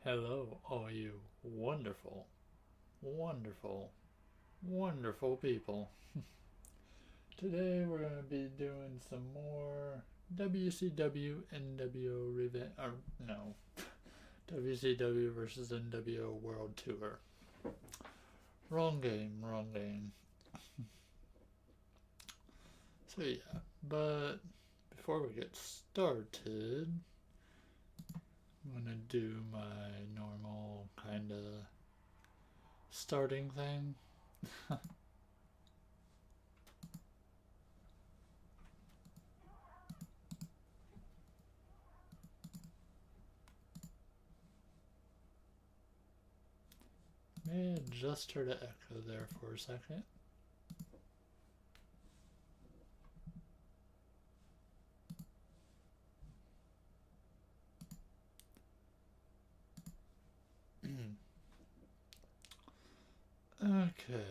Hello, all you wonderful, wonderful, wonderful people. Today we're going to be doing some more WCW NWO revenge, or no, WCW versus NWO World Tour. Wrong game, wrong game. So yeah, but before we get started, I'm going to do my normal kind of starting thing. May adjust her to echo there for a second. Okay.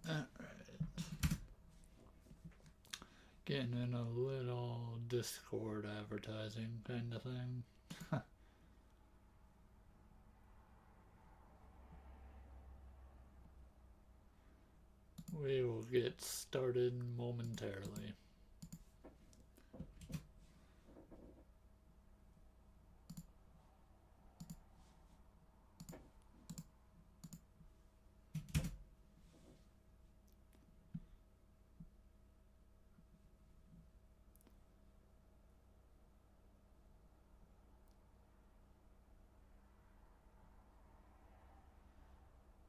Alright. Getting in a little Discord advertising kind of thing. We will get started momentarily.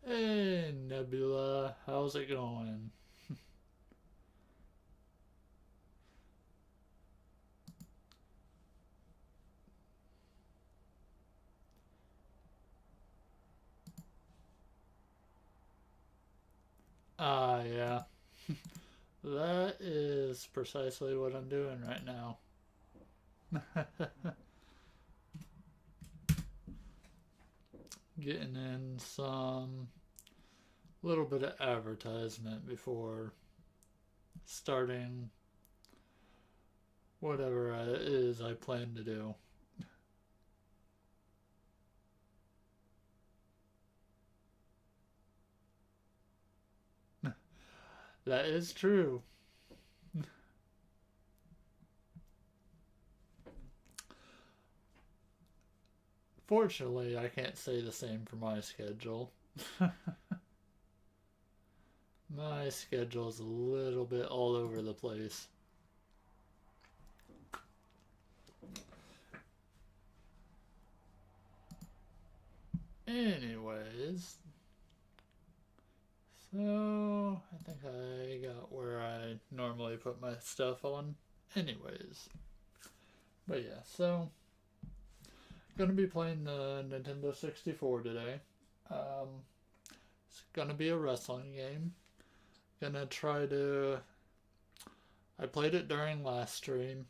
Hey Nebula, how's it going? Yeah. That is precisely what I'm doing right now. Getting in some little bit of advertisement before starting whatever it is I plan to do. That is true. Fortunately, I can't say the same for my schedule. My schedule's a little bit all over the place. Anyways, so I think I got where I normally put my stuff on. Anyways, but yeah, so gonna be playing the Nintendo 64 today. Um, it's gonna be a wrestling game. Gonna try to. I played it during last stream.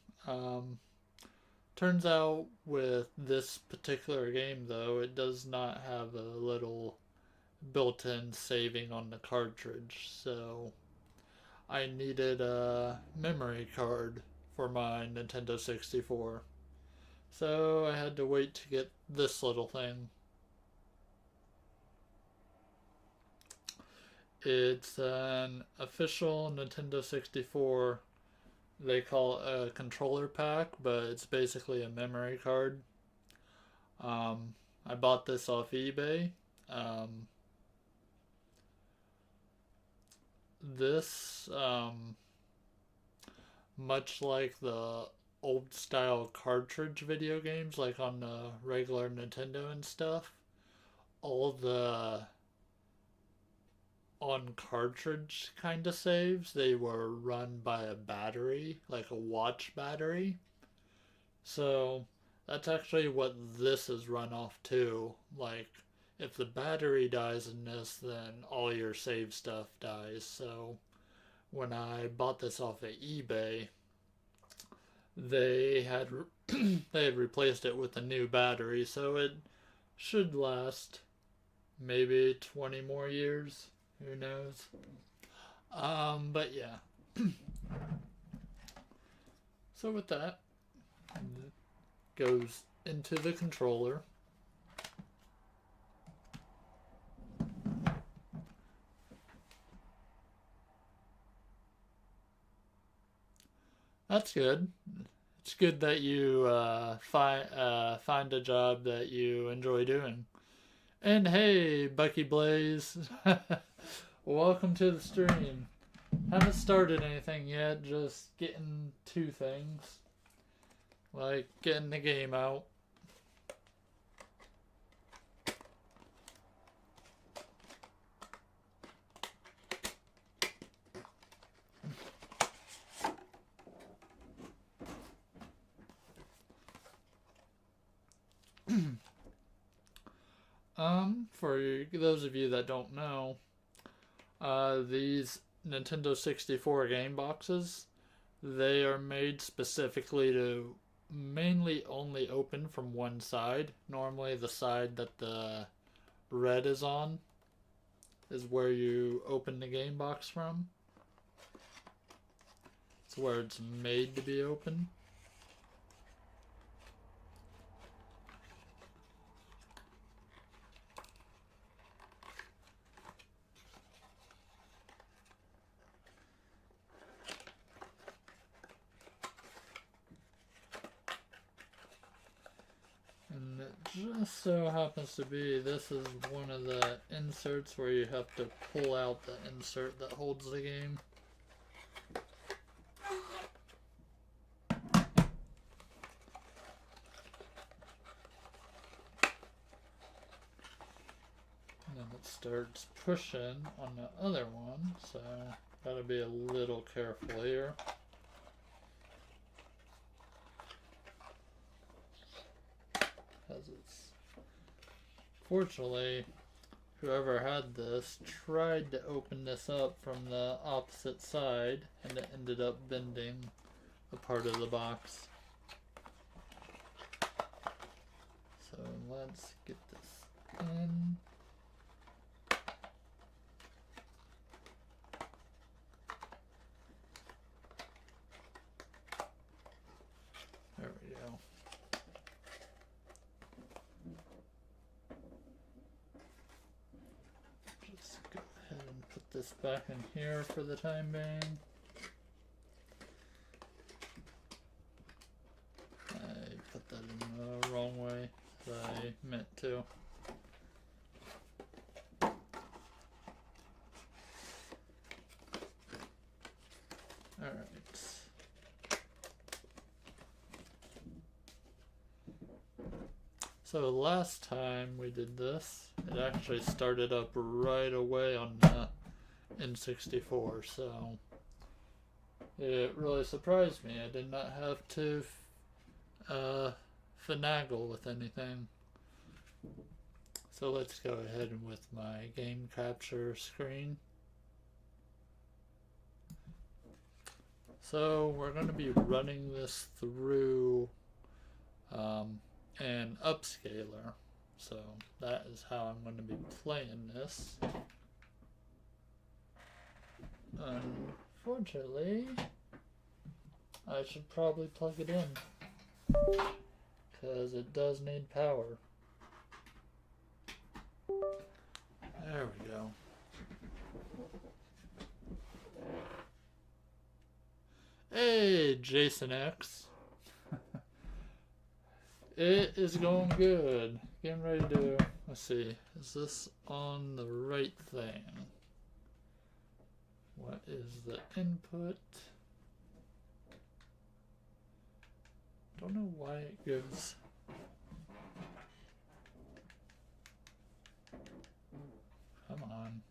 Turns out with this particular game, though, it does not have a little built in saving on the cartridge, so I needed a memory card for my Nintendo 64. So I had to wait to get this little thing. It's an official Nintendo 64. They call it a controller pack, but it's basically a memory card. I bought this off eBay. Um, this, much like the old style cartridge video games, like on the regular Nintendo and stuff, all the on cartridge kind of saves, they were run by a battery, like a watch battery. So that's actually what this is run off too. Like, if the battery dies in this, then all your save stuff dies. So when I bought this off of eBay, they had they had replaced it with a new battery, so it should last maybe 20 more years. Who knows? But yeah. So with that, it goes into the controller. That's good. It's good that you find a job that you enjoy doing. And hey, Bucky Blaze, welcome to the stream. Haven't started anything yet, just getting two things. Like getting the game out. For those of you that don't know, these Nintendo 64 game boxes, they are made specifically to mainly only open from one side. Normally the side that the red is on is where you open the game box from. It's where it's made to be open. And it just so happens to be this is one of the inserts where you have to pull out the insert that holds the game. And then it starts pushing on the other one, so gotta be a little careful here. Because it's, fortunately, whoever had this tried to open this up from the opposite side, and it ended up bending a part of the box. So let's get this in. There we go. Just go ahead and put this back in here for the time being. I put that in the wrong way as I meant to. Alright. So last time we did this, it actually started up right away on the N64, so it really surprised me. I did not have to finagle with anything. So let's go ahead with my game capture screen. So we're going to be running this through an upscaler. So that is how I'm going to be playing this. Unfortunately, I should probably plug it in because it does need power. There we go. Hey, Jason X. It is going good. Getting ready to, let's see, is this on the right thing? What is the input? Don't know why it gives. Come on.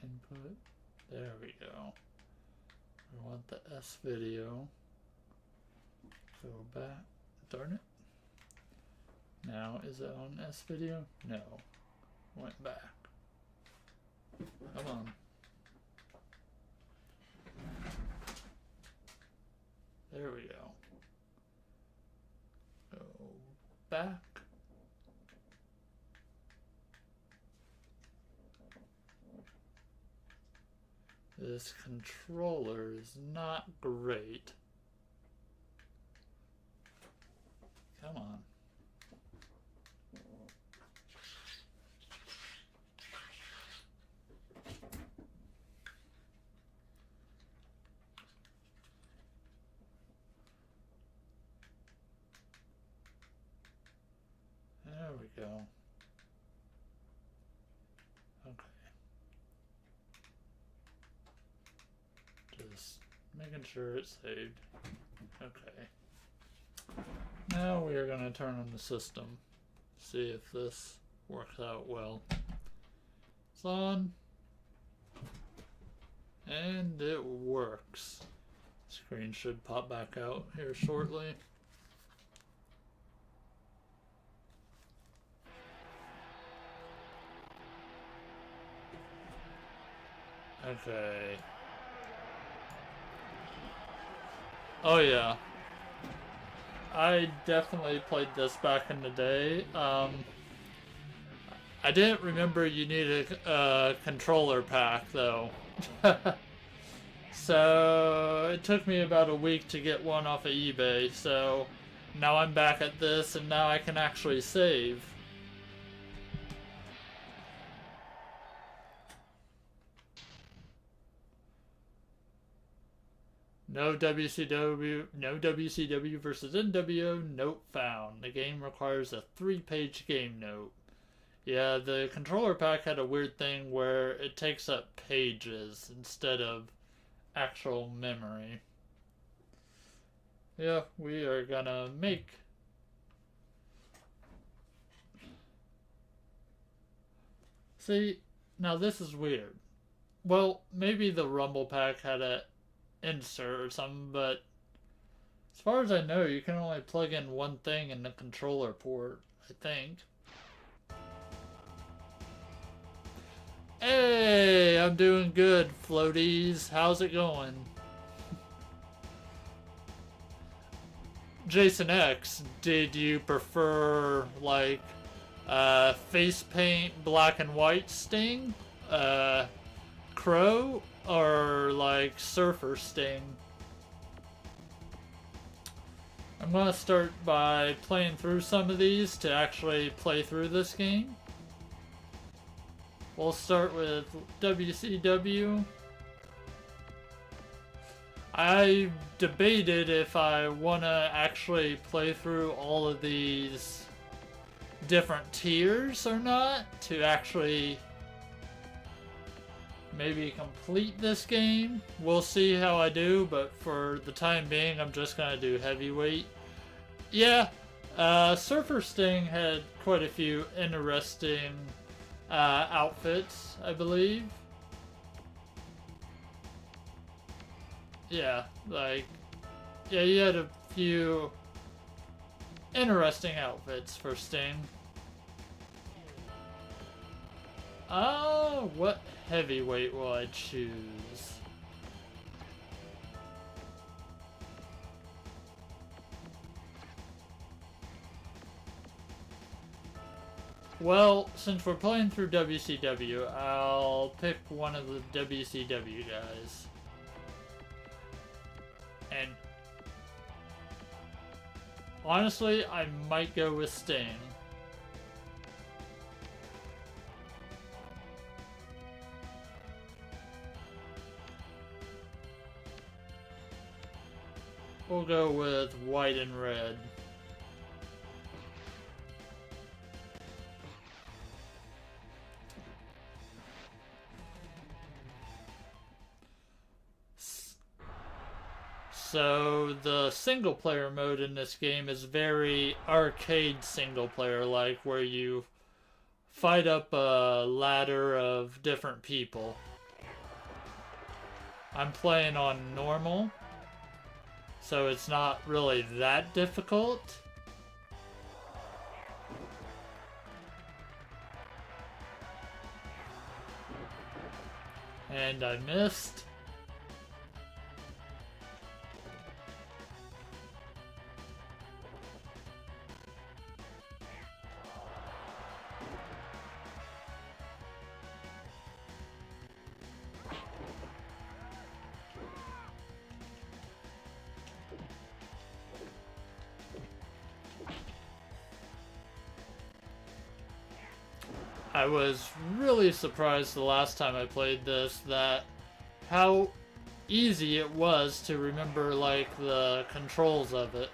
Input. There we go. We want the S video. Go back. Darn it. Now, is it on S video? No. Went back. Come on. There we go. Go back. This controller is not great. Come on. There we go. Okay. Just making sure it's saved. Okay. Now we are going to turn on the system. See if this works out well. It's on. And it works. Screen should pop back out here shortly. Okay. Oh yeah. I definitely played this back in the day. I didn't remember you needed a controller pack though. So it took me about a week to get one off of eBay. So now I'm back at this and now I can actually save. No WCW versus NWO note found. The game requires a 3-page game note. Yeah, the controller pack had a weird thing where it takes up pages instead of actual memory. Yeah, we are gonna make... See, now this is weird. Well, maybe the Rumble pack had a insert or something, but as far as I know, you can only plug in one thing in the controller port, I think. Hey, I'm doing good, floaties. How's it going? Jason X, did you prefer like face paint black and white Sting? Crow? Or like Surfer Sting? I'm gonna start by playing through some of these to actually play through this game. We'll start with WCW. I debated if I wanna actually play through all of these different tiers or not to actually maybe complete this game. We'll see how I do, but for the time being, I'm just gonna do heavyweight. Yeah, Surfer Sting had quite a few interesting outfits, I believe. Yeah, like, yeah, you had a few interesting outfits for Sting. What heavyweight will I choose? Well, since we're playing through WCW, I'll pick one of the WCW guys. And honestly, I might go with Sting. We'll go with white and red. So the single player mode in this game is very arcade single player like, where you fight up a ladder of different people. I'm playing on normal, so it's not really that difficult. And I missed. I was really surprised the last time I played this that how easy it was to remember like the controls of it.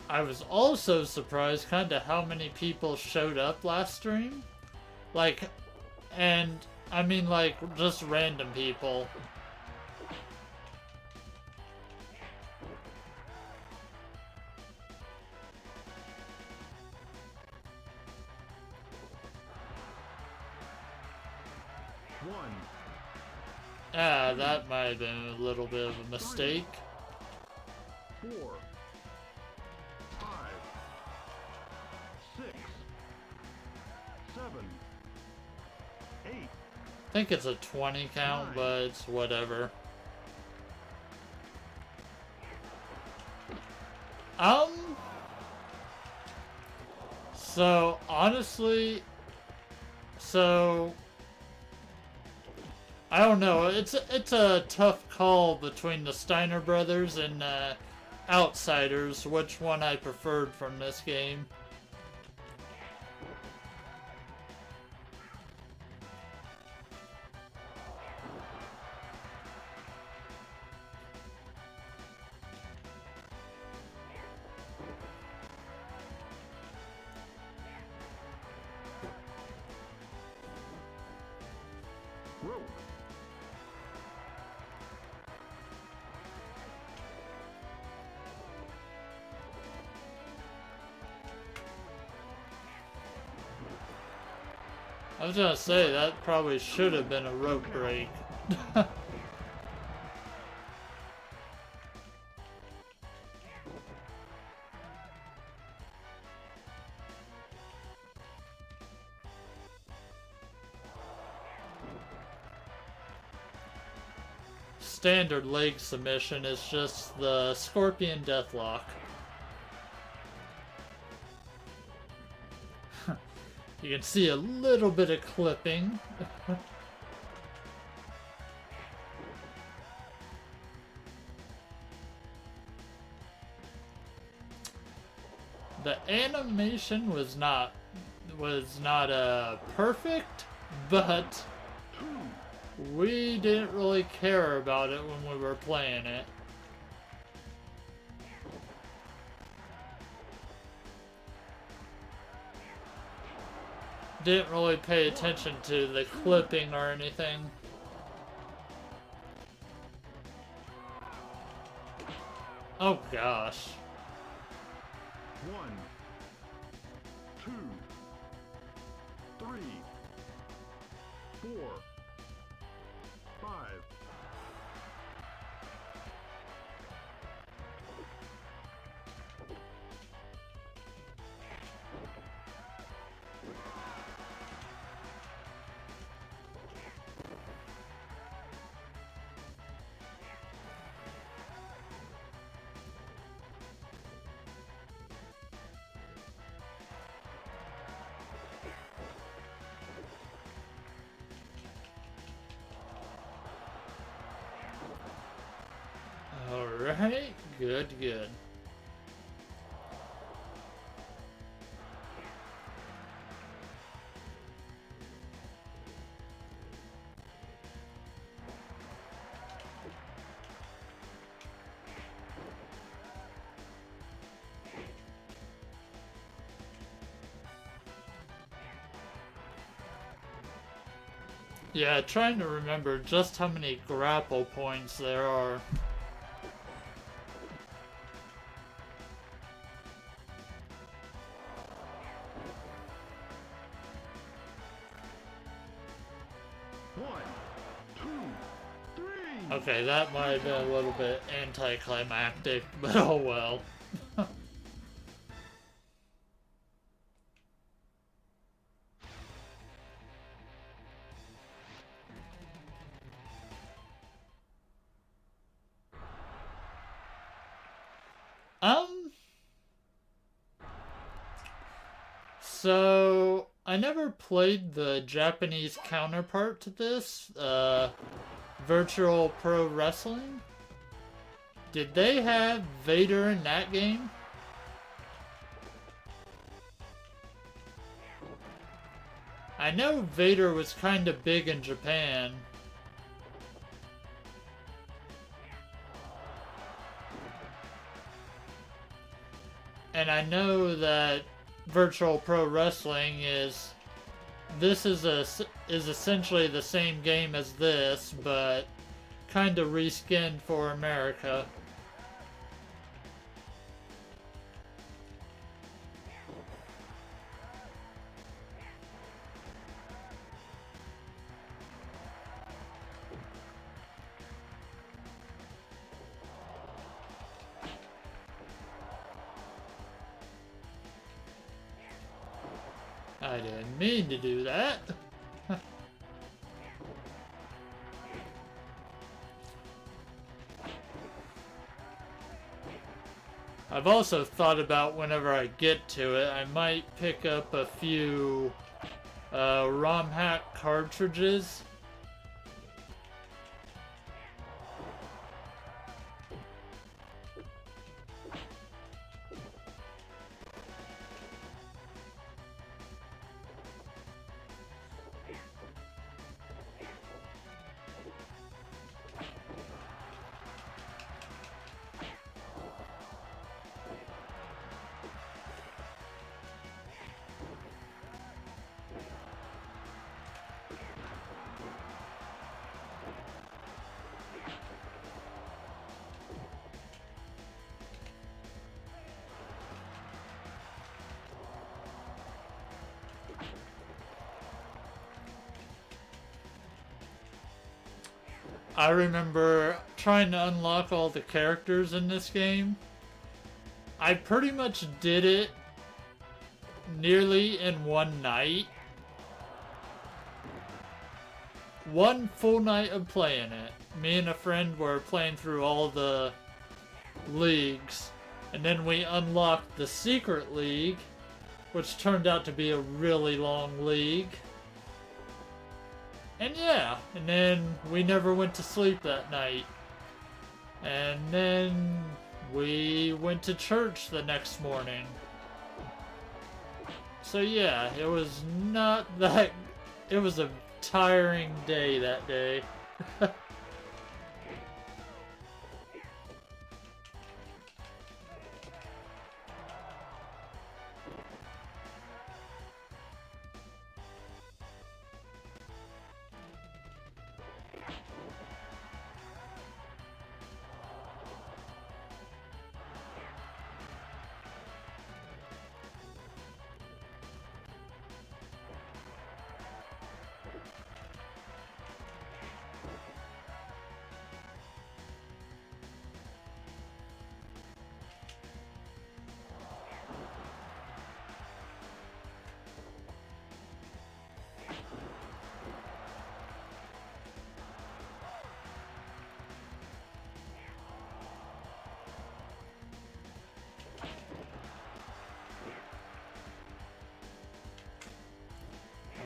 I was also surprised kinda how many people showed up last stream. Like, and I mean like just random people. Ah, that might have been a little bit of a mistake. 4, 5, 6, 7, 8. I think it's a 20 count, but it's whatever. So honestly, I don't know. It's a tough call between the Steiner brothers and Outsiders, which one I preferred from this game. I was gonna say, that probably should have been a rope break. Standard leg submission is just the Scorpion Deathlock. You can see a little bit of clipping. The animation was not perfect, but we didn't really care about it when we were playing it. Didn't really pay attention to the clipping or anything. Oh gosh. 1, 2, 3, 4, 5. Alright, good, good. Yeah, trying to remember just how many grapple points there are. One, two, three. Okay, that might have been a little bit anticlimactic, but oh well. So I never played the Japanese counterpart to this, Virtual Pro Wrestling. Did they have Vader in that game? I know Vader was kind of big in Japan. And I know that Virtual Pro Wrestling is essentially the same game as this, but kind of reskinned for America. I didn't mean to do that. I've also thought about whenever I get to it, I might pick up a few ROM hack cartridges. I remember trying to unlock all the characters in this game. I pretty much did it nearly in one night. One full night of playing it. Me and a friend were playing through all the leagues, and then we unlocked the secret league, which turned out to be a really long league. And yeah, and then we never went to sleep that night. And then we went to church the next morning. So yeah, it was not that... It was a tiring day that day.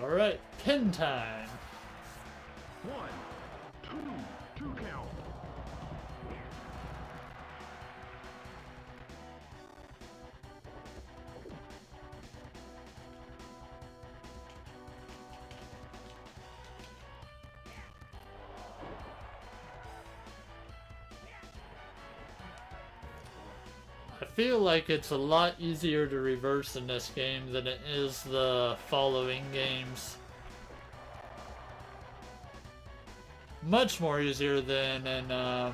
Alright, pin time. 1, 2, 2 count. I feel like it's a lot easier to reverse in this game than it is the following games. much more easier than in the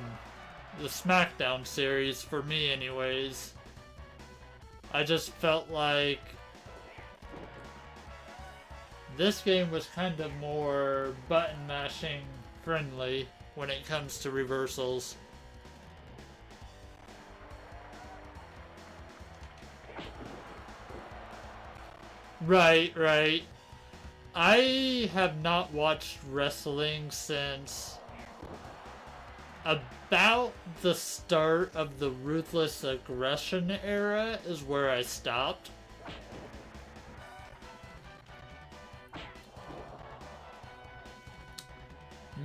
SmackDown series, for me anyways. I just felt like this game was kind of more button mashing friendly when it comes to reversals. Right, right. I have not watched wrestling since about the start of the Ruthless Aggression era is where I stopped.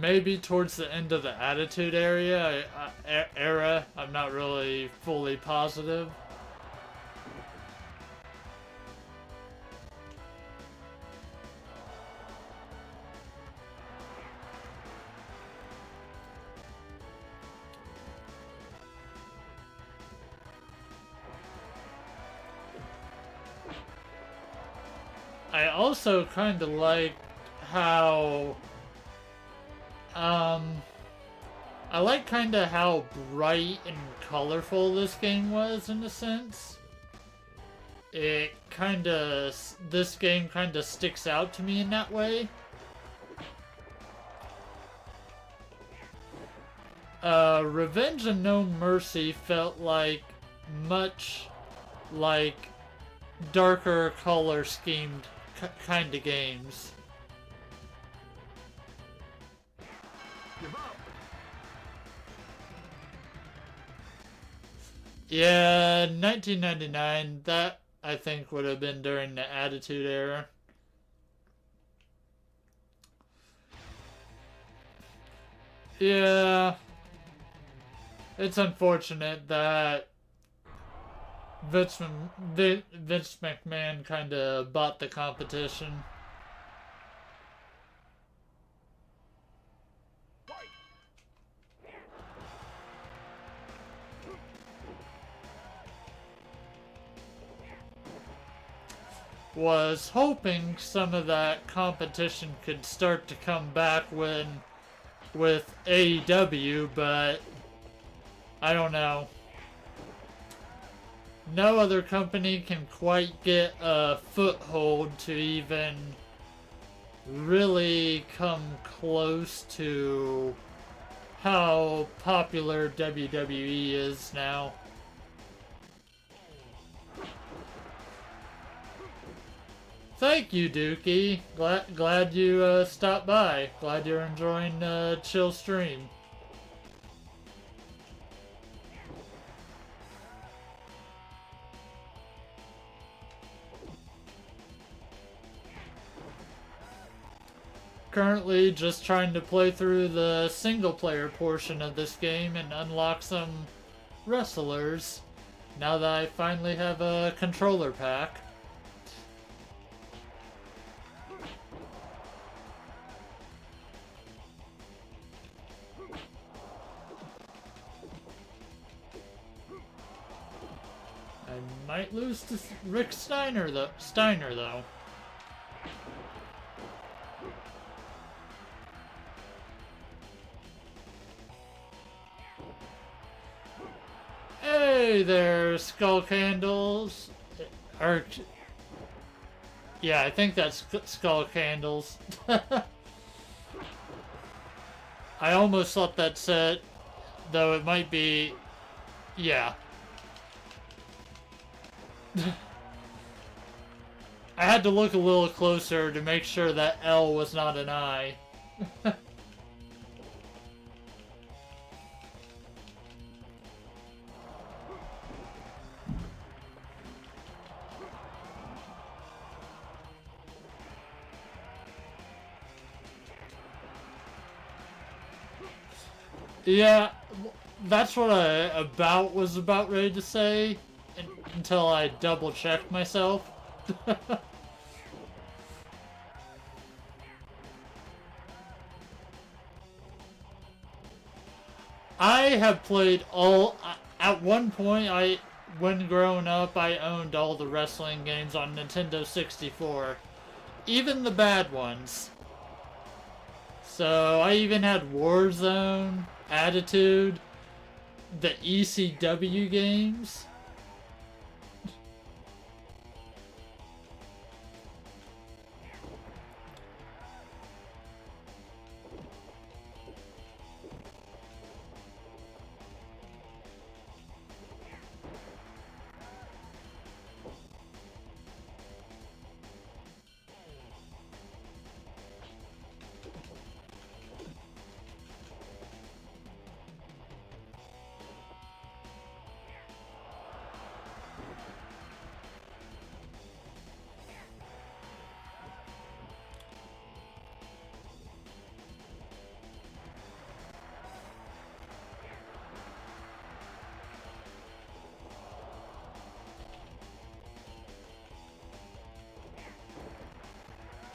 Maybe towards the end of the Attitude era. I'm not really fully positive. I also kind of like how I like kind of how bright and colorful this game was, in a sense. This game kind of sticks out to me in that way. Revenge and No Mercy felt like much like darker color schemed kind of games. Give up. Yeah, 1999, that I think would have been during the Attitude Era. Yeah, it's unfortunate that Vince McMahon kind of bought the competition. Was hoping some of that competition could start to come back with AEW, but I don't know. No other company can quite get a foothold to even really come close to how popular WWE is now. Thank you, Dookie. Glad you stopped by. Glad you're enjoying chill stream. Currently just trying to play through the single player portion of this game and unlock some wrestlers now that I finally have a controller pack. I might lose to Rick Steiner though. Hey there, Skull Candles. Yeah, I think that's Skull Candles. I almost thought that said, though it might be, yeah. I had to look a little closer to make sure that L was not an I. Yeah, that's what I was about ready to say until I double checked myself. I have played at one point, when growing up, I owned all the wrestling games on Nintendo 64. Even the bad ones. So I even had Warzone, Attitude, the ECW games.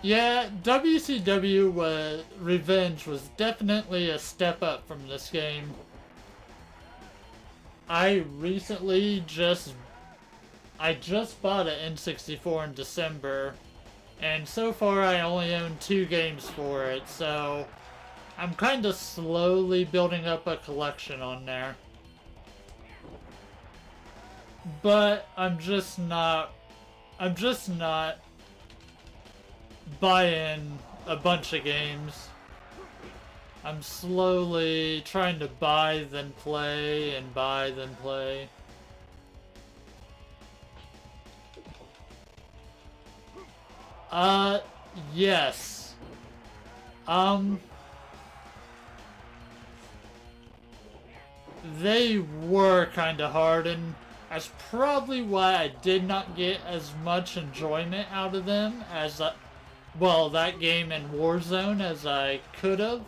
Yeah, WCW Revenge was definitely a step up from this game. I recently I just bought an N64 in December, and so far I only own 2 games for it, so I'm kind of slowly building up a collection on there. But I'm just not buying a bunch of games. I'm slowly trying to buy then play and buy then play. Yes. They were kinda hard, and that's probably why I did not get as much enjoyment out of them as well, that game and Warzone as I could have.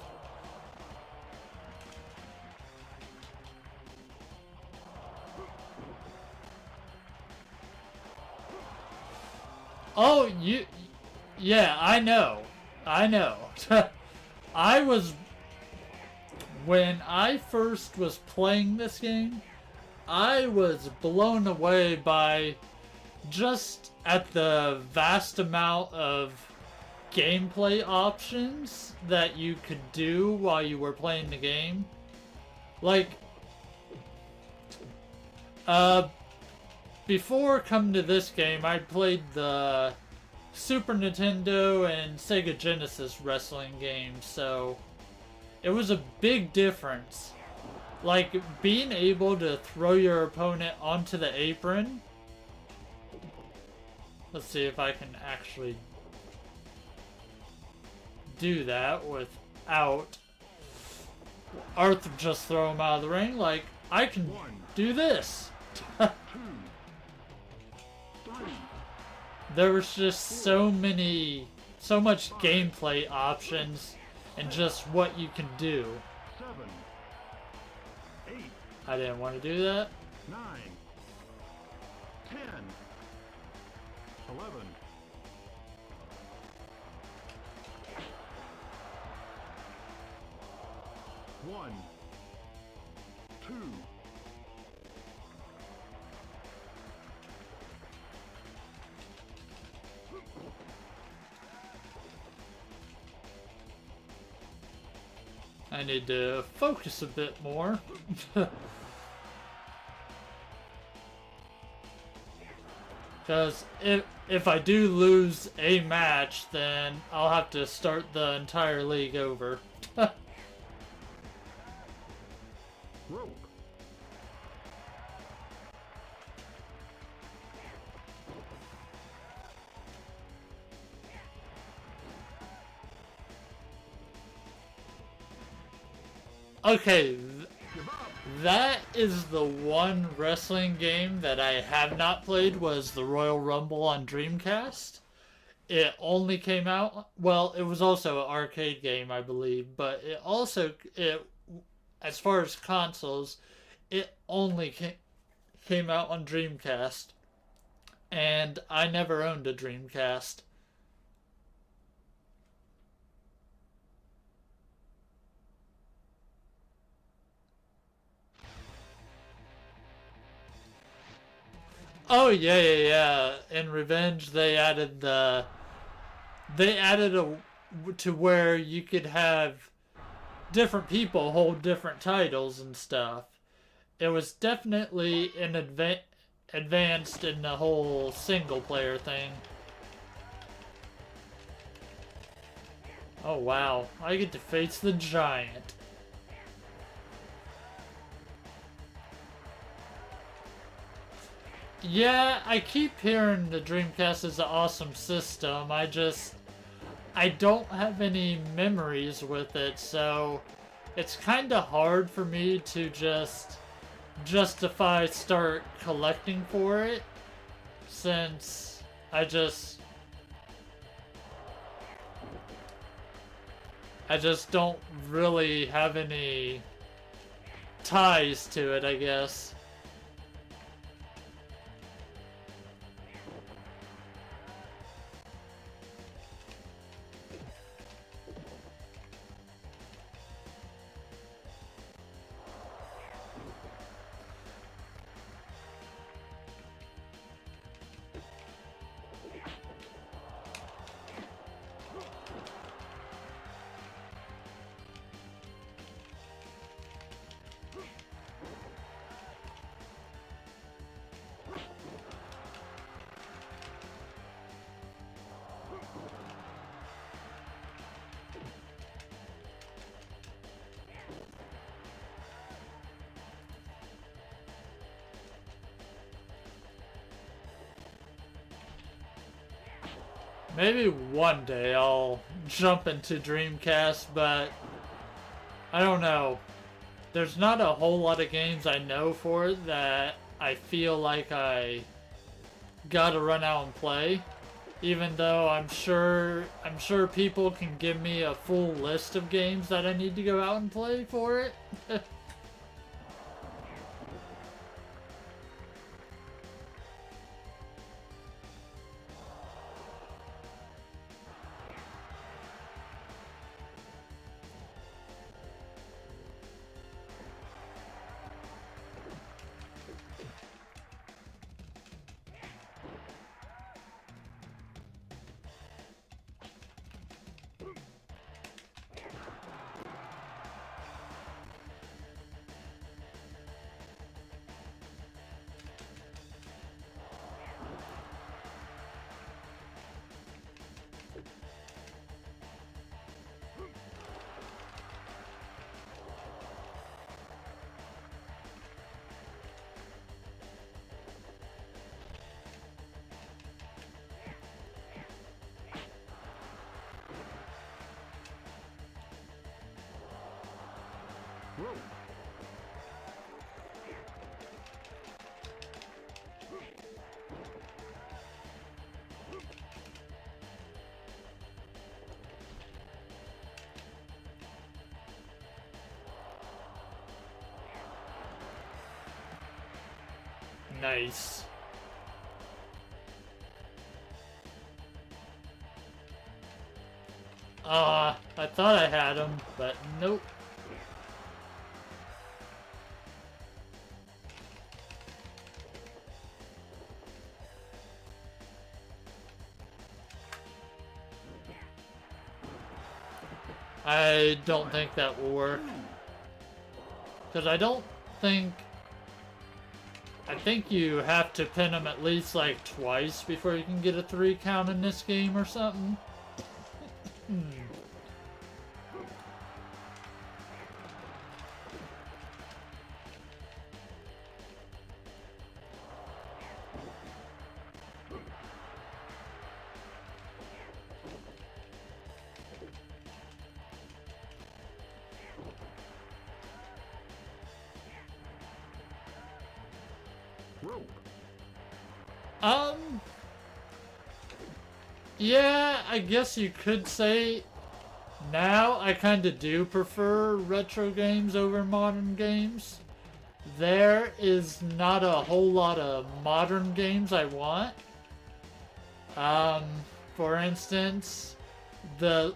Oh, yeah, I know. I know. I was, when I first was playing this game, I was blown away by just at the vast amount of gameplay options that you could do while you were playing the game. Like, before coming to this game, I played the Super Nintendo and Sega Genesis wrestling games, so it was a big difference. Like, being able to throw your opponent onto the apron. Let's see if I can actually do that without Arthur just throw him out of the ring. Like, I can do this. There was just so much gameplay options and just what you can do. 7, 8, I didn't want to do that. 9, 10, 11. One, two, I need to focus a bit more. Because if I do lose a match, then I'll have to start the entire league over. rope. Okay, Give up. that is the one wrestling game that I have not played, was the Royal Rumble on Dreamcast. It only came out, well, it was also an arcade game, I believe, but as far as consoles, it only came out on Dreamcast, and I never owned a Dreamcast. Oh yeah. In Revenge, they added to where you could have different people hold different titles and stuff. It was definitely an advanced in the whole single player thing. Oh wow, I get to face the giant. Yeah, I keep hearing the Dreamcast is an awesome system. I don't have any memories with it, so it's kind of hard for me to just justify start collecting for it, since I just don't really have any ties to it, I guess. Maybe one day I'll jump into Dreamcast, but I don't know. There's not a whole lot of games I know for it that I feel like I gotta run out and play. Even though I'm sure people can give me a full list of games that I need to go out and play for it. Rope. Nice. I thought I had him, but nope. I don't think that will work. Because I think you have to pin him at least like twice before you can get a 3 count in this game or something. Rope. Yeah, I guess you could say now I kind of do prefer retro games over modern games. There is not a whole lot of modern games I want. For instance, the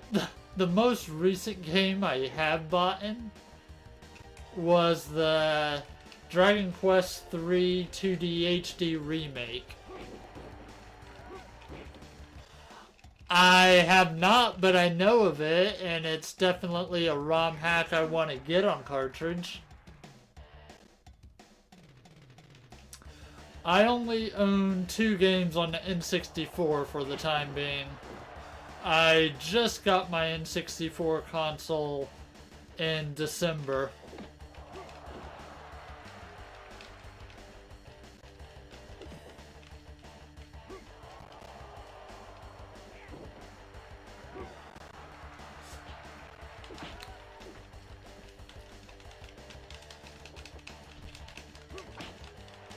most recent game I have bought was the Dragon Quest III 2D HD remake. I have not, but I know of it, and it's definitely a ROM hack I want to get on cartridge. I only own 2 games on the N64 for the time being. I just got my N64 console in December.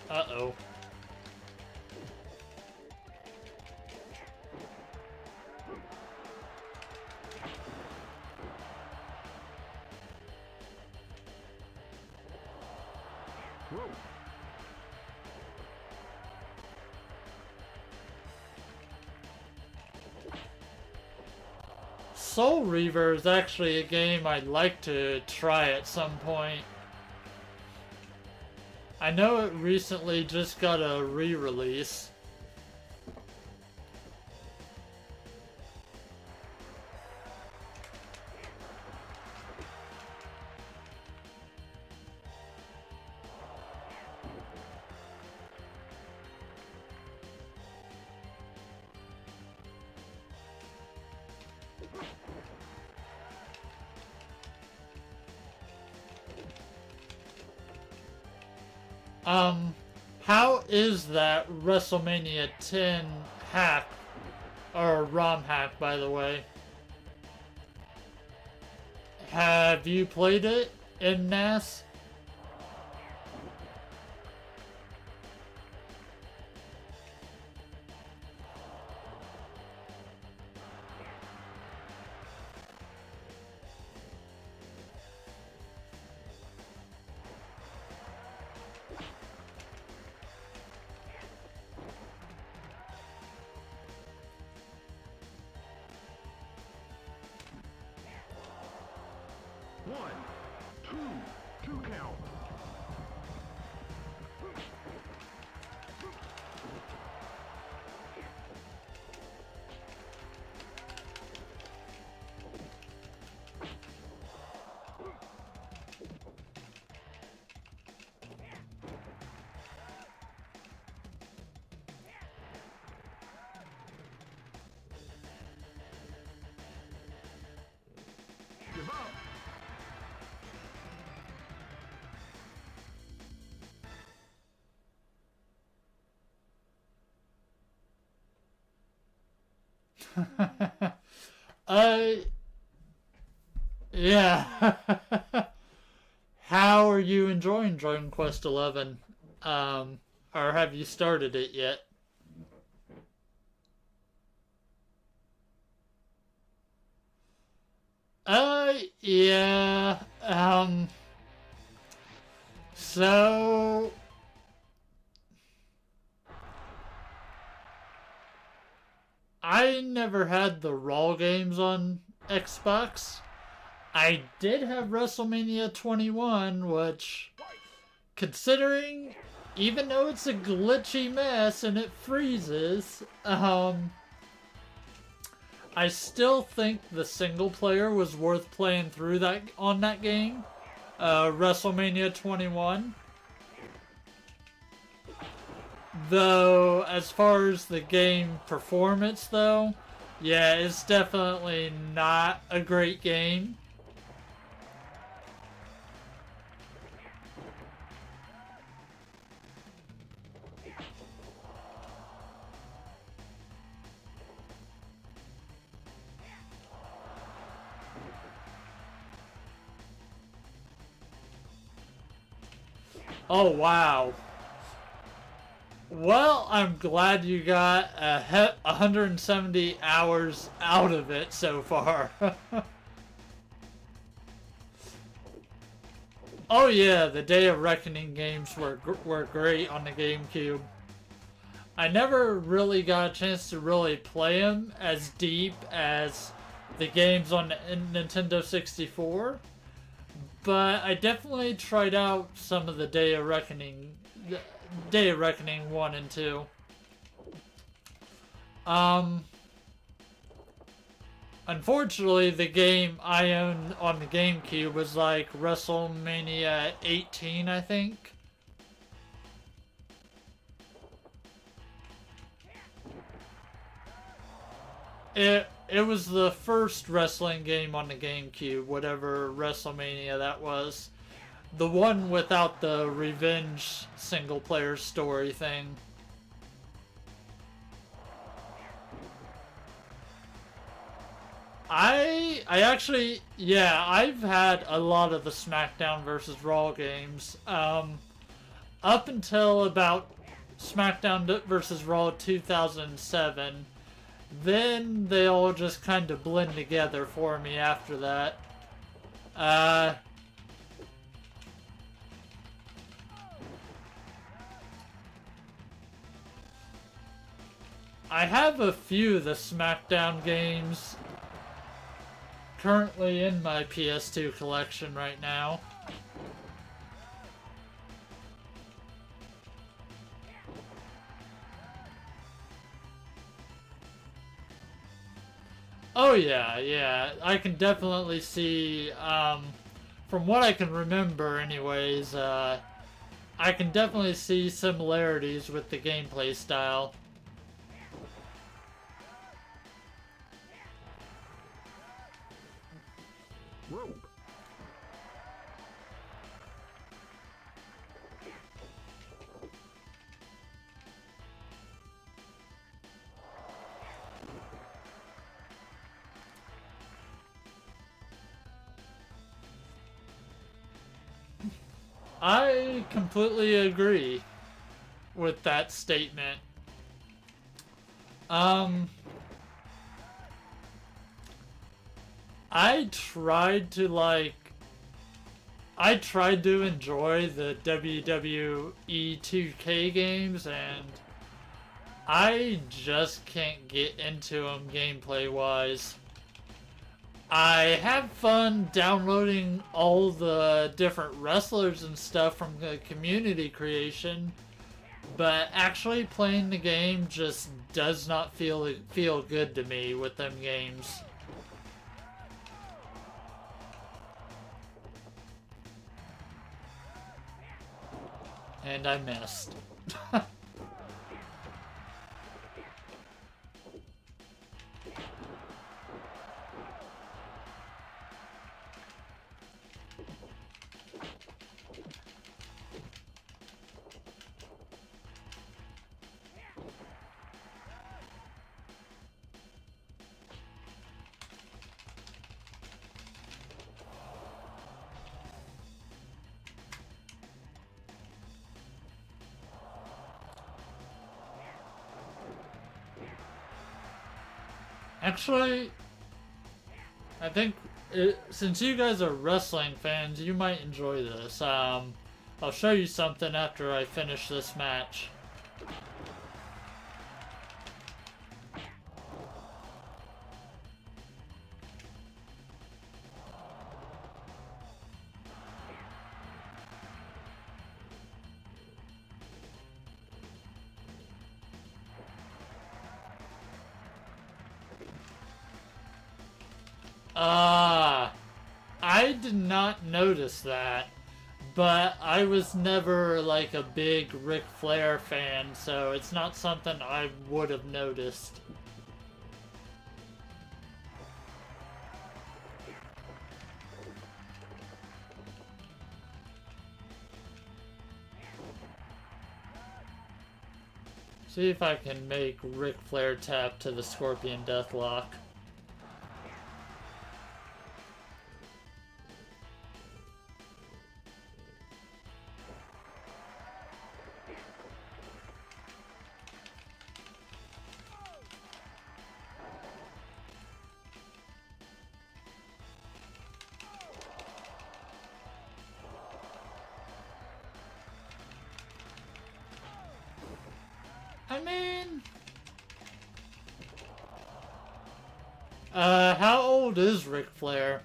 Uh-oh. Rope. Soul Reaver is actually a game I'd like to try at some point. I know it recently just got a re-release. How is that WrestleMania 10 hack, or ROM hack, by the way? Have you played it in NAS? One, two count. Give up. Yeah. How are you enjoying Dragon Quest 11? Or have you started it yet? Yeah. So I never had the Raw games on Xbox. I did have WrestleMania 21, which, considering, even though it's a glitchy mess and it freezes, I still think the single player was worth playing through that on that game. WrestleMania 21. Though, as far as the game performance, though, yeah, it's definitely not a great game. Oh, wow. Well, I'm glad you got 170 hours out of it so far. Oh yeah, the Day of Reckoning games were great on the GameCube. I never really got a chance to really play them as deep as the games on the Nintendo 64, but I definitely tried out some of the Day of Reckoning 1 and 2. Unfortunately, the game I owned on the GameCube was like WrestleMania 18, I think. It was the first wrestling game on the GameCube, whatever WrestleMania that was. The one without the revenge single player story thing. I actually, yeah, I've had a lot of the SmackDown versus Raw games. Up until about SmackDown versus Raw 2007. Then they all just kind of blend together for me after that. I have a few of the SmackDown games currently in my PS2 collection right now. Oh yeah, yeah. I can definitely see, from what I can remember anyways, I can definitely see similarities with the gameplay style. Rope. I completely agree with that statement. I tried to I tried to enjoy the WWE 2K games, and I just can't get into them gameplay wise. I have fun downloading all the different wrestlers and stuff from the community creation, but actually playing the game just does not feel good to me with them games. And I missed. Actually, I think since you guys are wrestling fans, you might enjoy this. I'll show you something after I finish this match. I did not notice that, but I was never like a big Ric Flair fan, so it's not something I would have noticed. See if I can make Ric Flair tap to the Scorpion Deathlock. I mean, how old is Ric Flair?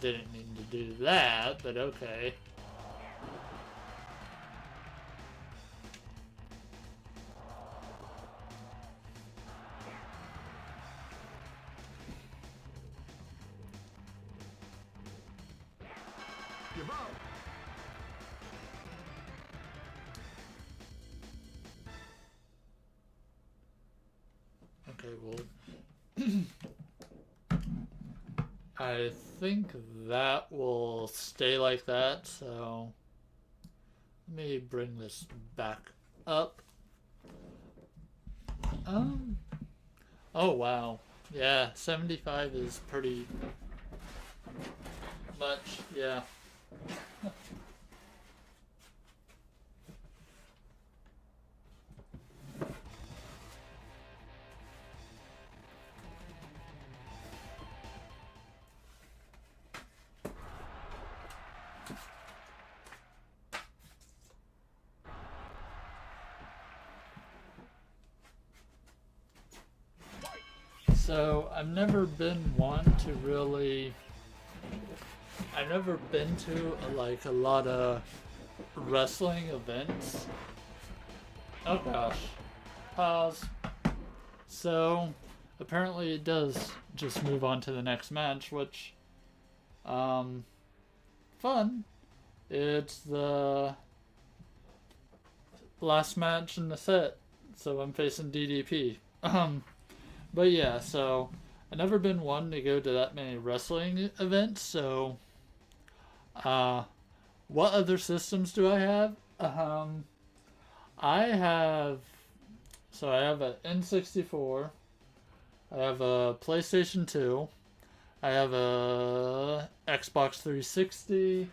they didn't need to do that, but okay. Give up. Okay, well, I think that will stay like that, so let me bring this back up. Oh wow. Yeah, 75 is pretty much, yeah. So I've never been one to really. I've never been to like a lot of wrestling events. Oh gosh. Pause. So apparently it does just move on to the next match, which fun. It's the last match in the set, so I'm facing DDP. But yeah, so I've never been one to go to that many wrestling events, so what other systems do I have? I have I have an N64, I have a PlayStation 2, I have a Xbox 360,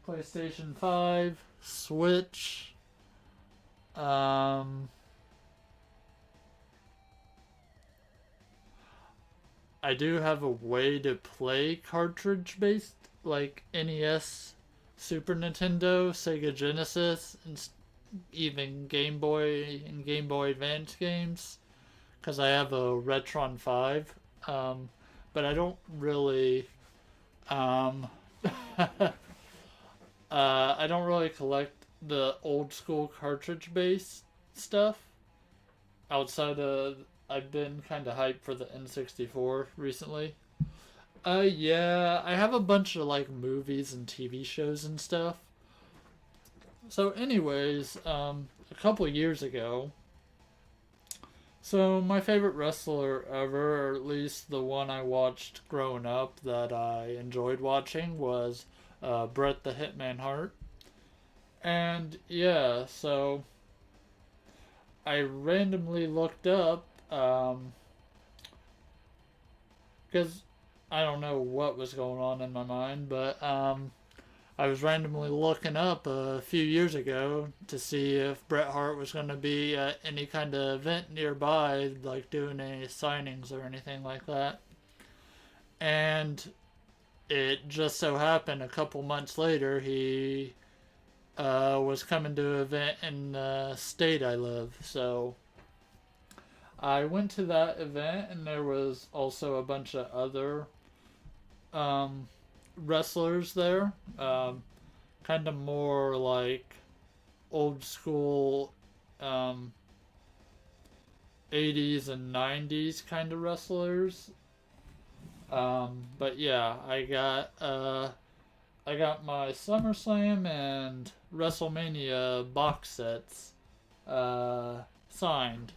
PlayStation 5, Switch, I do have a way to play cartridge based, like NES, Super Nintendo, Sega Genesis, and even Game Boy and Game Boy Advance games, because I have a Retron 5. But I don't really. I don't really collect the old school cartridge based stuff outside of. I've been kind of hyped for the N64 recently. Yeah, I have a bunch of like movies and TV shows and stuff. So, anyways, a couple years ago, so my favorite wrestler ever, or at least the one I watched growing up that I enjoyed watching, was Bret the Hitman Hart. And yeah, so I randomly looked up because I don't know what was going on in my mind, but I was randomly looking up a few years ago to see if Bret Hart was going to be at any kind of event nearby, like doing any signings or anything like that. And it just so happened a couple months later he was coming to an event in the state I live. So I went to that event, and there was also a bunch of other wrestlers there. Kind of more like old school 80s and 90s kind of wrestlers. But yeah, I got my SummerSlam and WrestleMania box sets signed.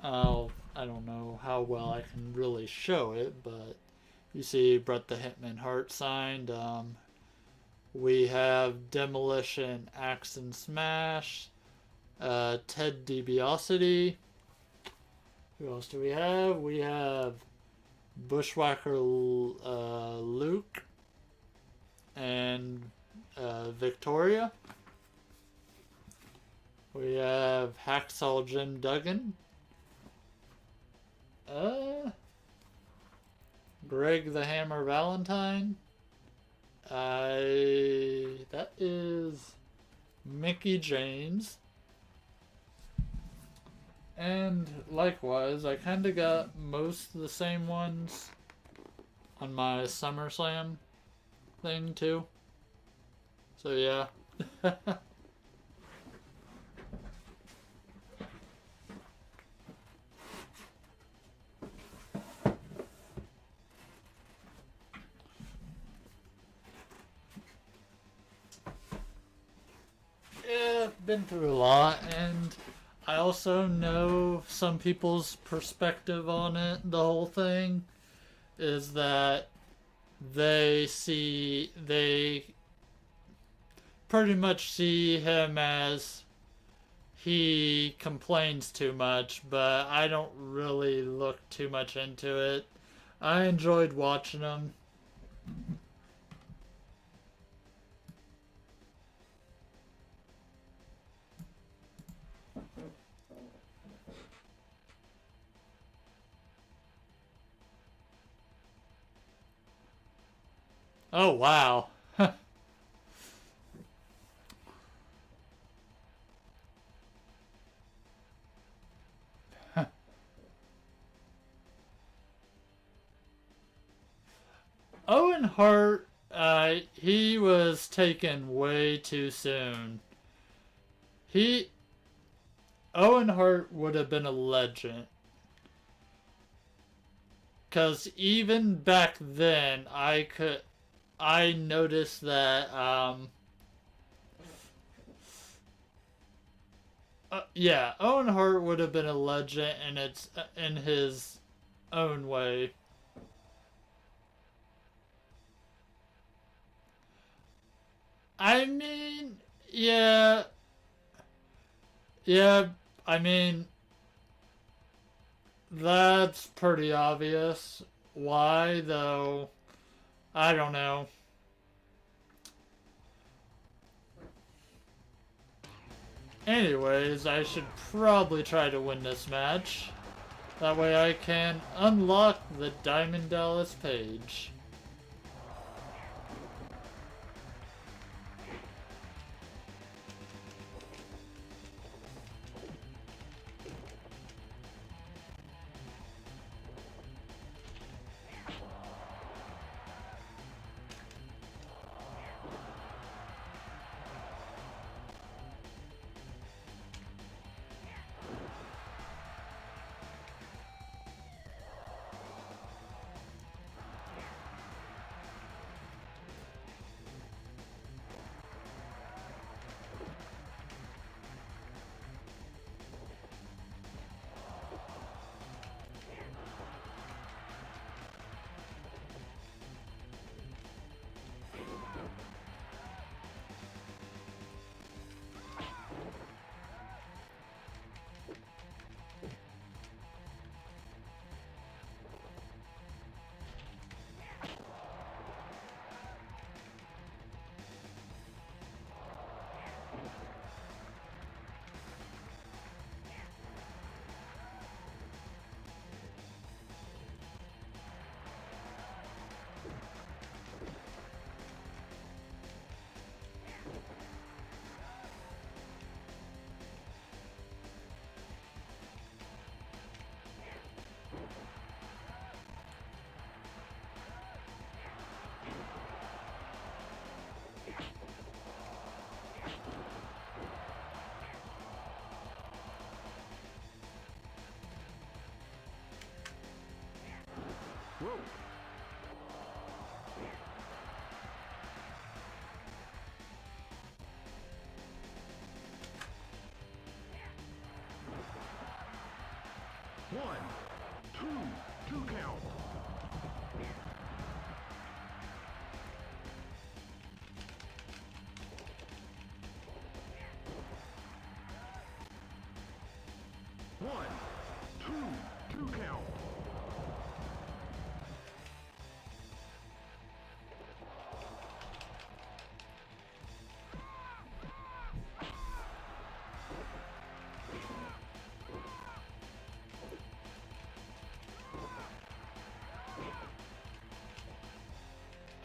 I don't know how well I can really show it, but you see Bret the Hitman Hart signed. We have Demolition, Axe and Smash, Ted DiBiase. Who else do we have? We have Bushwhacker Luke and Victoria. We have Hacksaw Jim Duggan. Greg the Hammer Valentine. That is Mickey James. And likewise, I kind of got most of the same ones on my SummerSlam thing too. So yeah. Yeah, I've been through a lot, and I also know some people's perspective on it. The whole thing is that they pretty much see him as he complains too much, but I don't really look too much into it. I enjoyed watching him. Oh wow. Owen Hart, he was taken way too soon. He Owen Hart would have been a legend. Cause even back then, I noticed that yeah, Owen Hart would have been a legend, and it's in his own way. I mean, yeah, yeah. I mean, that's pretty obvious. Why though? I don't know. Anyways, I should probably try to win this match. That way I can unlock the Diamond Dallas page. Whoa. One, two count. One, two count.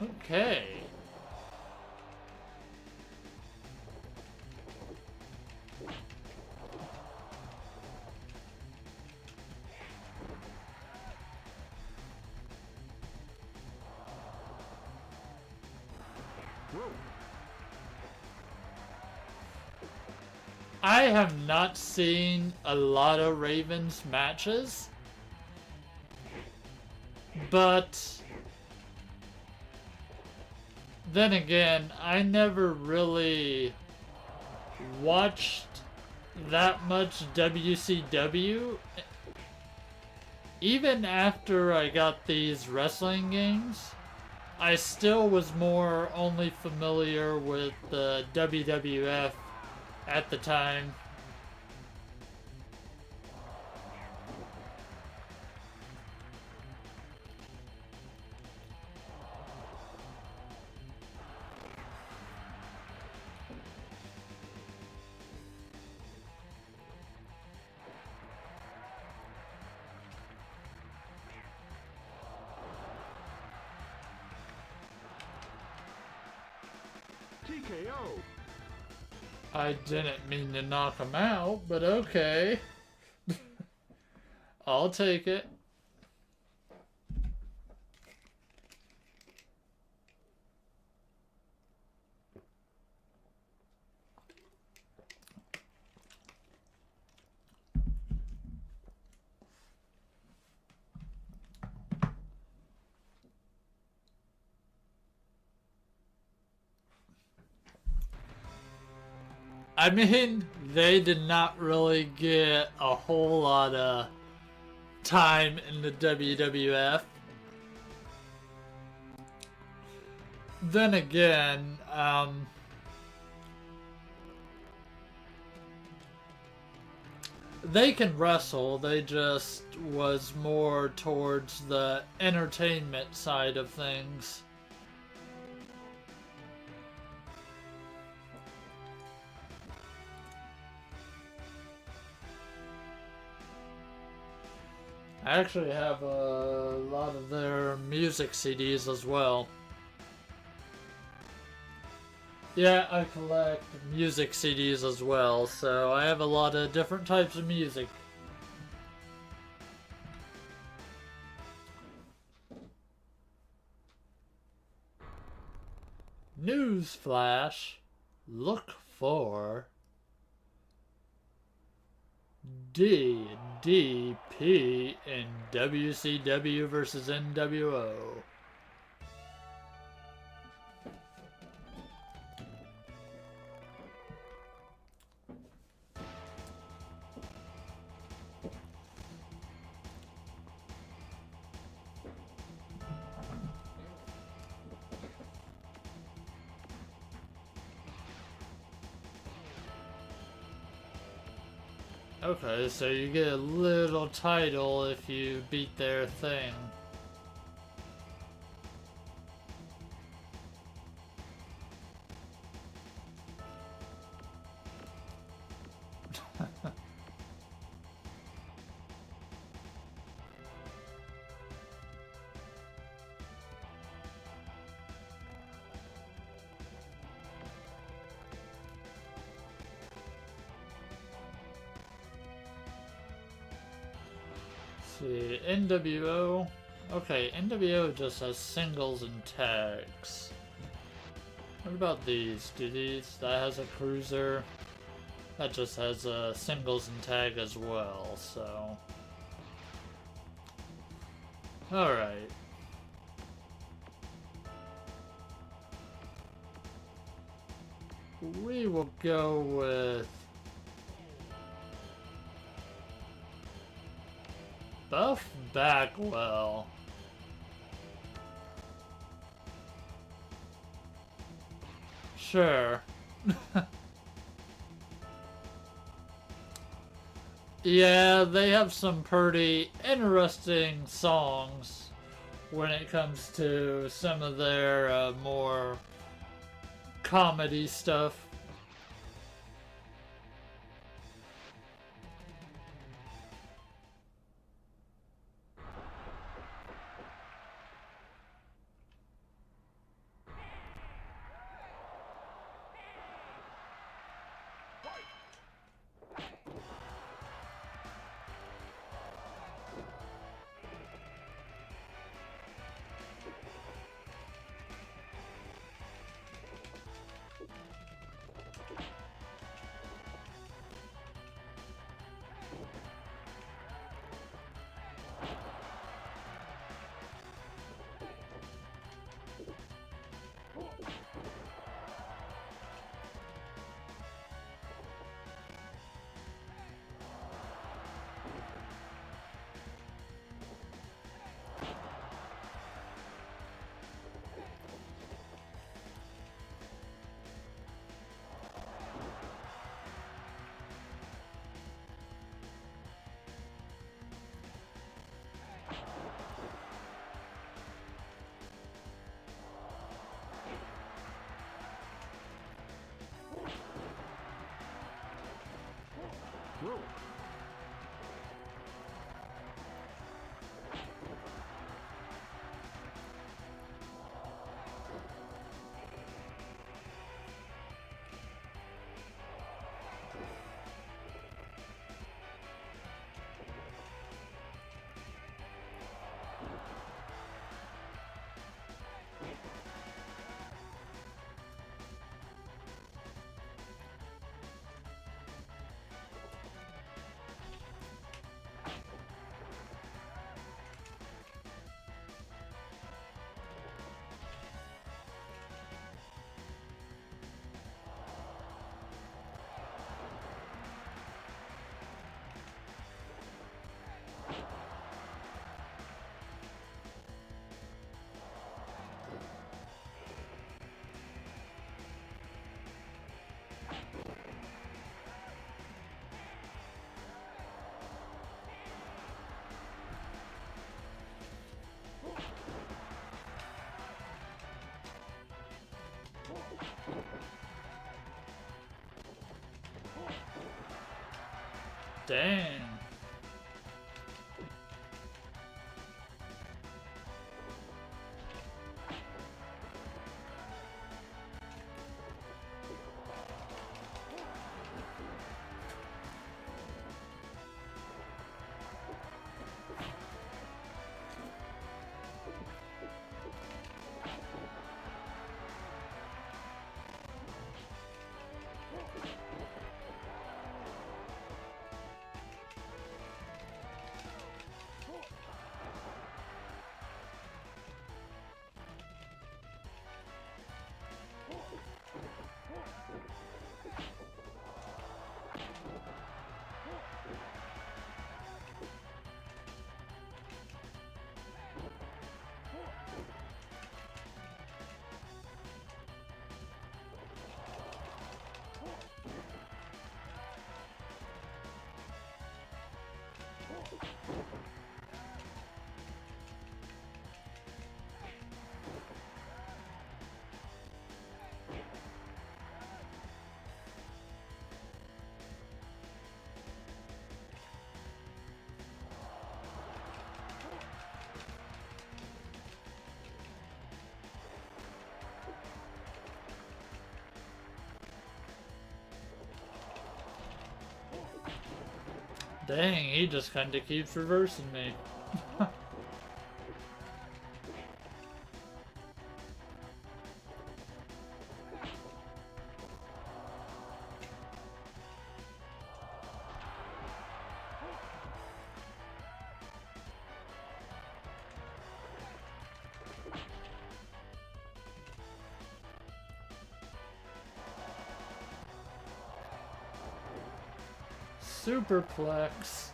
Okay. I have not seen a lot of Ravens matches, but then again, I never really watched that much WCW. Even after I got these wrestling games, I still was more only familiar with the WWF at the time. TKO. I didn't mean to knock him out, but okay. I'll take it. I mean, they did not really get a whole lot of time in the WWF. Then again, they can wrestle, they just was more towards the entertainment side of things. I actually have a lot of their music CDs as well. Yeah, I collect music CDs as well, so I have a lot of different types of music. Newsflash, look for DDP in WCW versus NWO. Okay, so you get a little title if you beat their thing. See, NWO. Okay, NWO just has singles and tags. What about these? That has a cruiser. That just has a singles and tag as well, so. Alright. We will go with Buff Backwell. Sure. Yeah, they have some pretty interesting songs when it comes to some of their more comedy stuff. Whoa. Dang. Dang, he just kinda keeps reversing me. Superplex.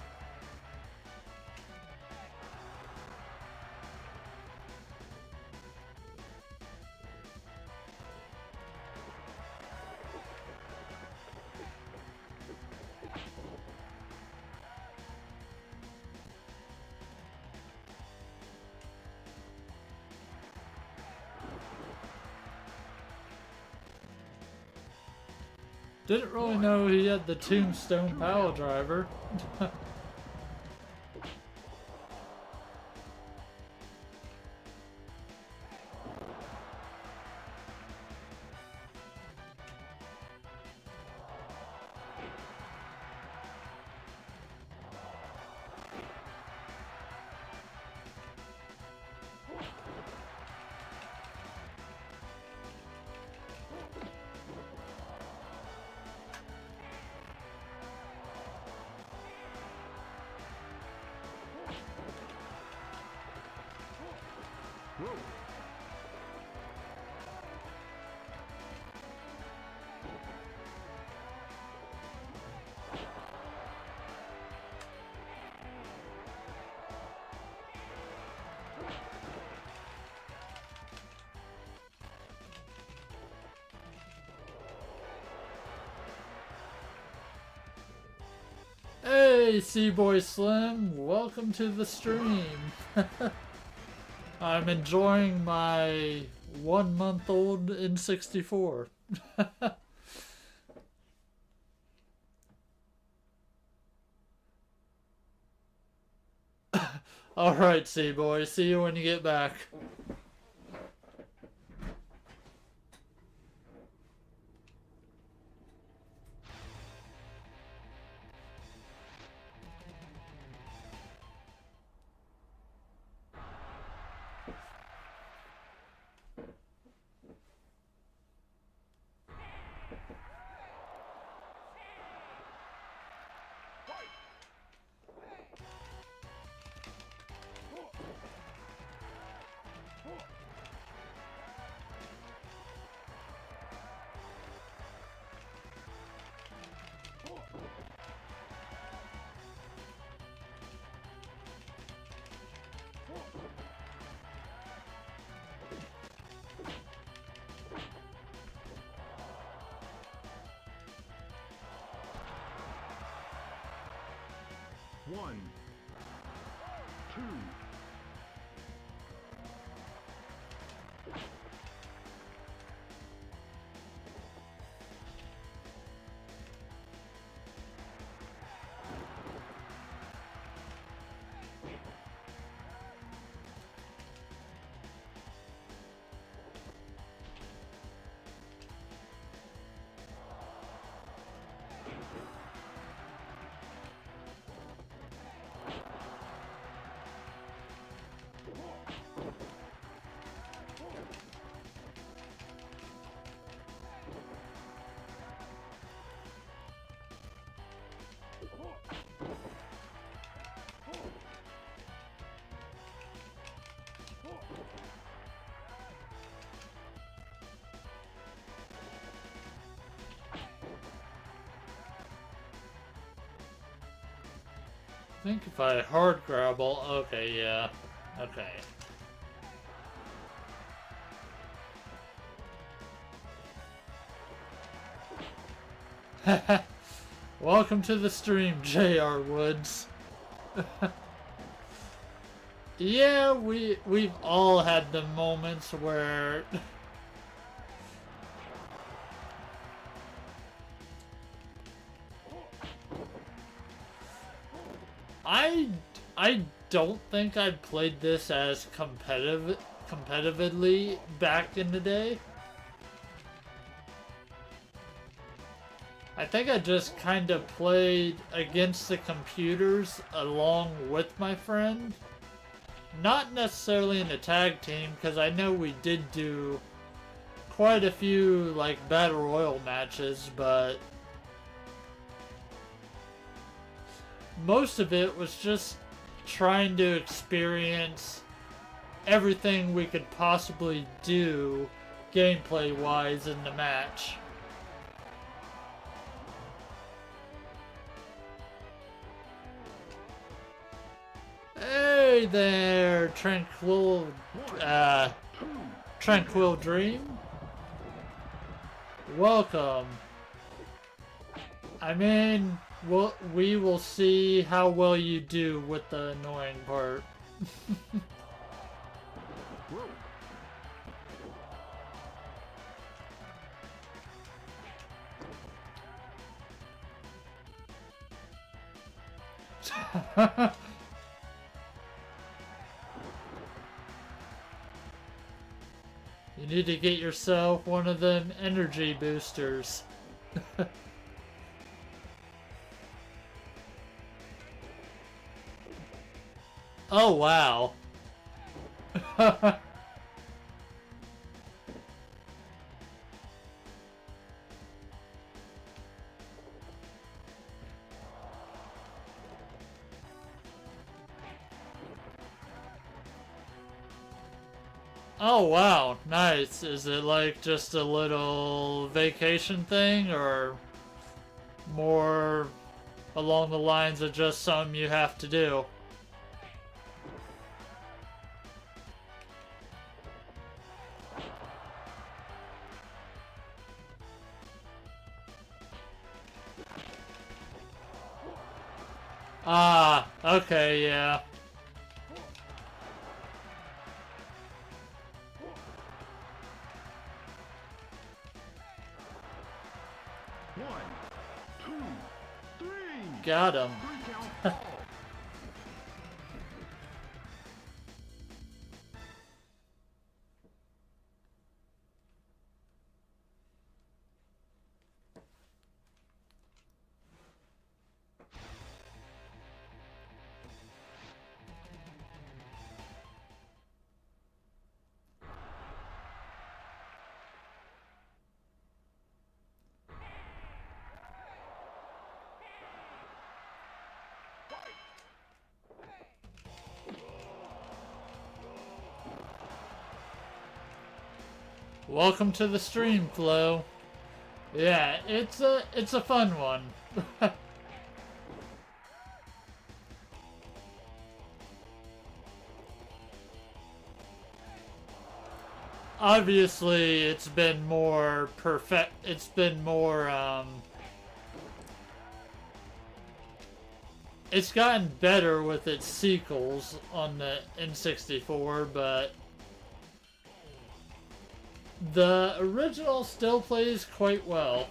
Didn't really know he had the Tombstone Power Driver. Whoa. Hey, Seaboy Slim, welcome to the stream. I'm enjoying my 1-month-old N64. Alright, C-Boy. See you when you get back. One, two. I think if I hard grapple, okay, yeah, okay. Welcome to the stream, J.R. Woods. Yeah, we've all had the moments where I don't think I played this as competitively back in the day. I think I just kind of played against the computers along with my friend. Not necessarily in a tag team, because I know we did do quite a few like battle royal matches, but most of it was just trying to experience everything we could possibly do gameplay wise in the match. Hey there, Tranquil Dream. Welcome. I mean, we will see how well you do with the annoying part. You need to get yourself one of them energy boosters. Oh, wow. Oh, wow. Nice. Is it like just a little vacation thing, or more along the lines of just something you have to do? Ah, okay, yeah. One, two, three. Got him. Welcome to the stream, Flo. Yeah, it's a fun one. Obviously, it's been more perfect. It's been more it's gotten better with its sequels on the N64, but the original still plays quite well.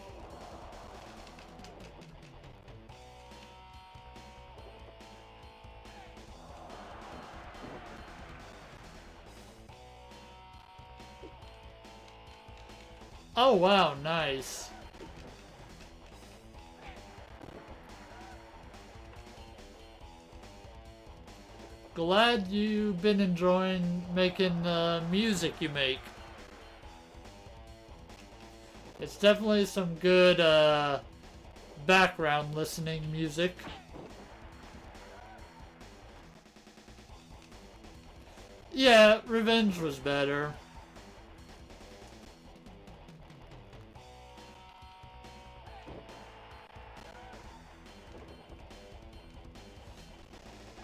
Oh wow, nice. Glad you've been enjoying making the music you make. It's definitely some good background listening music. Yeah, Revenge was better.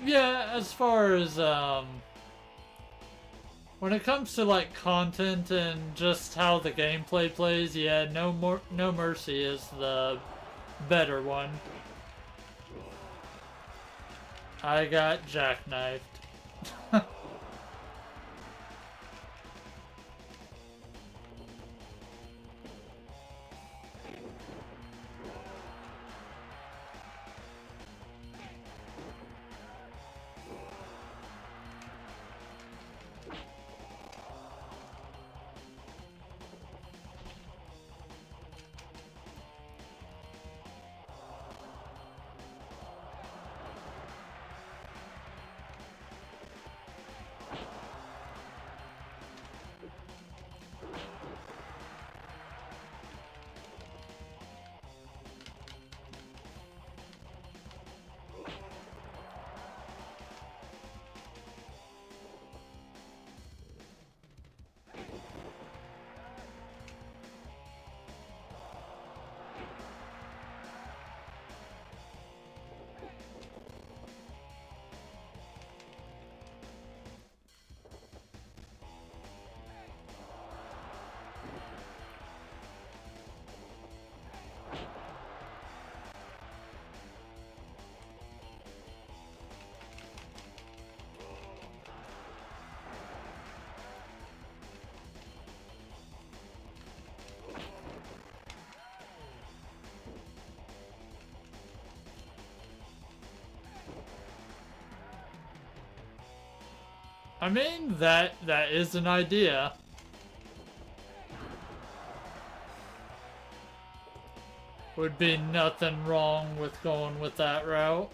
Yeah, as far as when it comes to like content and just how the gameplay plays, yeah, No Mercy is the better one. I got jackknifed. I mean, that is an idea. Would be nothing wrong with going with that route.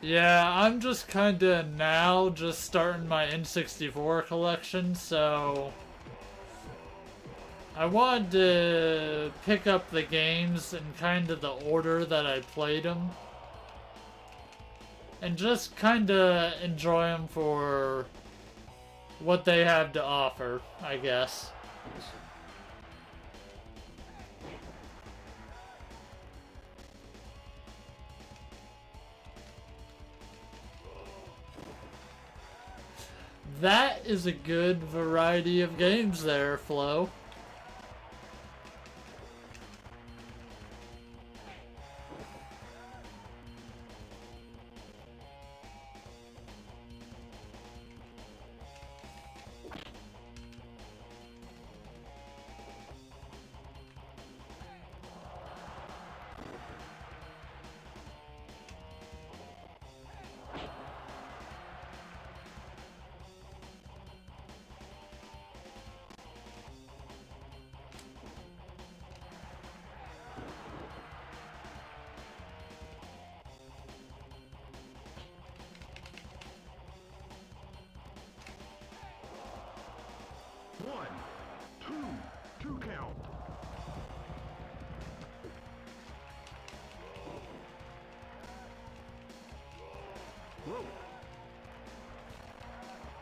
Yeah, I'm just kinda now just starting my N64 collection, so I wanted to pick up the games in kinda the order that I played them. And just kinda enjoy them for what they have to offer, I guess. That is a good variety of games there, Flo.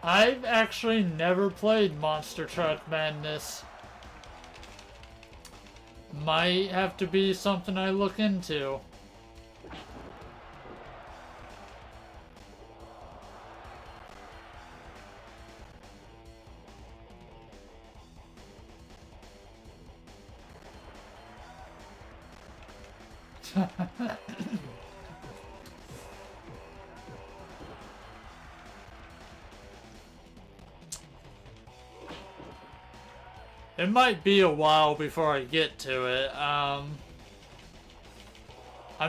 I've actually never played Monster Truck Madness. Might have to be something I look into. It might be a while before I get to it. I'm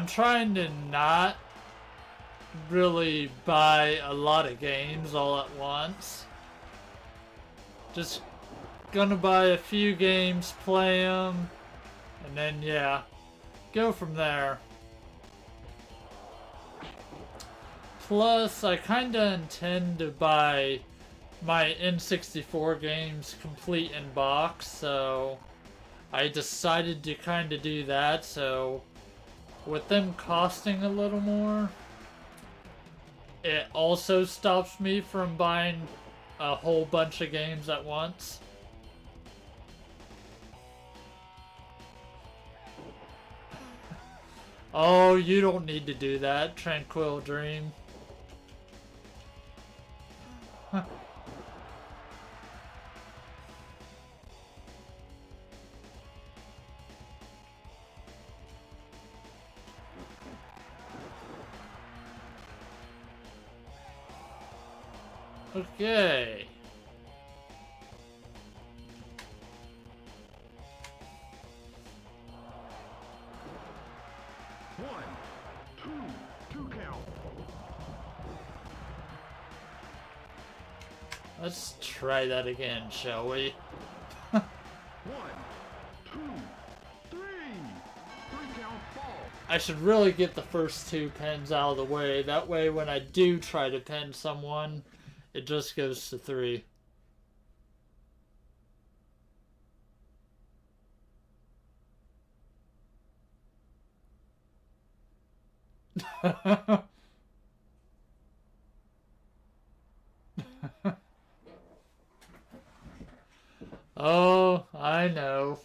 trying to not really buy a lot of games all at once. Just gonna buy a few games, play them, and then yeah, go from there. Plus, I kinda intend to buy my N64 games complete in box, so I decided to kinda do that, so with them costing a little more, it also stops me from buying a whole bunch of games at once. Oh, you don't need to do that, Tranquil Dream. Okay. One, two count. Let's try that again, shall we? 1, 2, 3. 3 count fall. I should really get the first two pins out of the way. That way when I do try to pin someone, it just goes to 3. Oh, I know.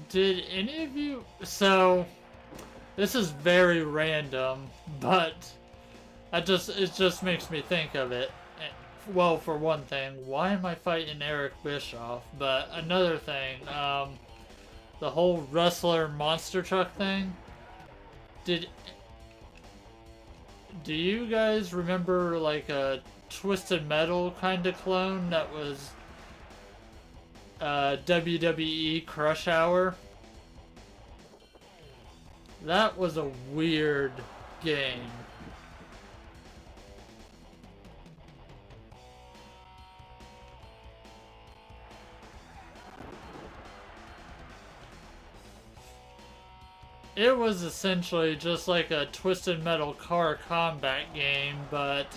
Did any of you... So, this is very random, but it just makes me think of it. Well, for one thing, why am I fighting Eric Bischoff? But another thing, the whole wrestler monster truck thing. Do you guys remember like a Twisted Metal kind of clone that was WWE Crush Hour? That was a weird game. It was essentially just like a Twisted Metal car combat game, but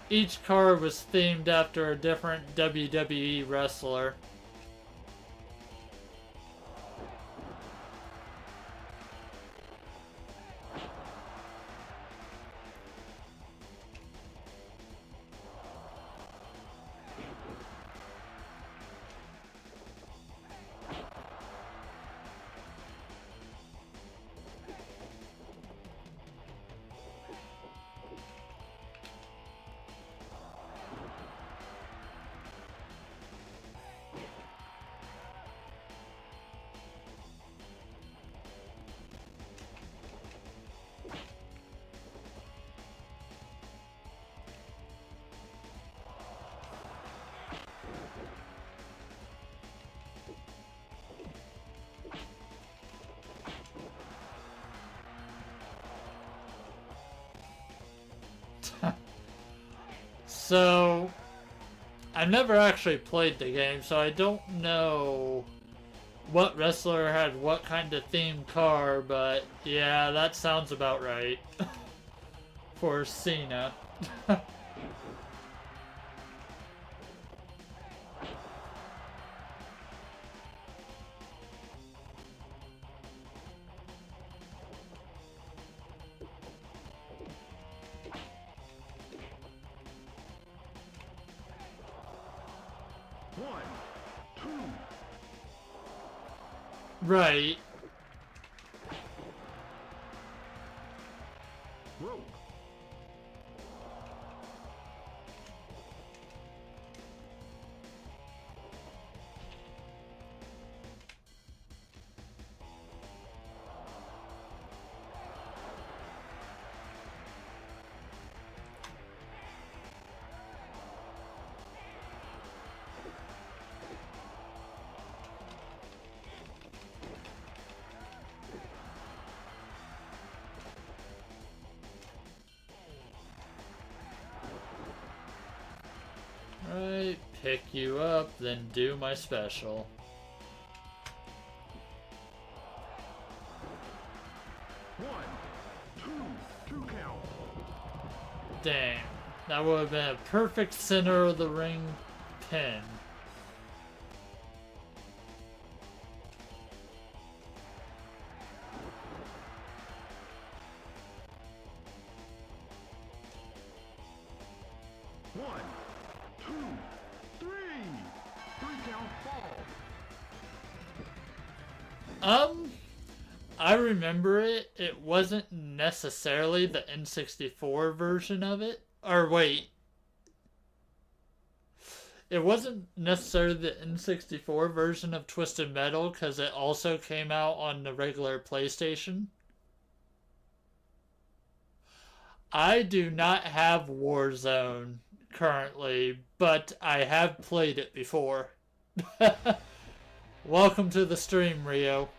each car was themed after a different WWE wrestler. So, I've never actually played the game, so I don't know what wrestler had what kind of themed car, but yeah, that sounds about right for Cena. One, two, Right. rope. Right. Pick you up, then do my special. One, two count. Dang. That would have been a perfect center of the ring pin. One, two, three. Three count fall. I remember it. It wasn't necessarily the N64 version of it. Or wait. It wasn't necessarily the N64 version of Twisted Metal because it also came out on the regular PlayStation. I do not have Warzone currently, but I have played it before. Welcome to the stream, Rio.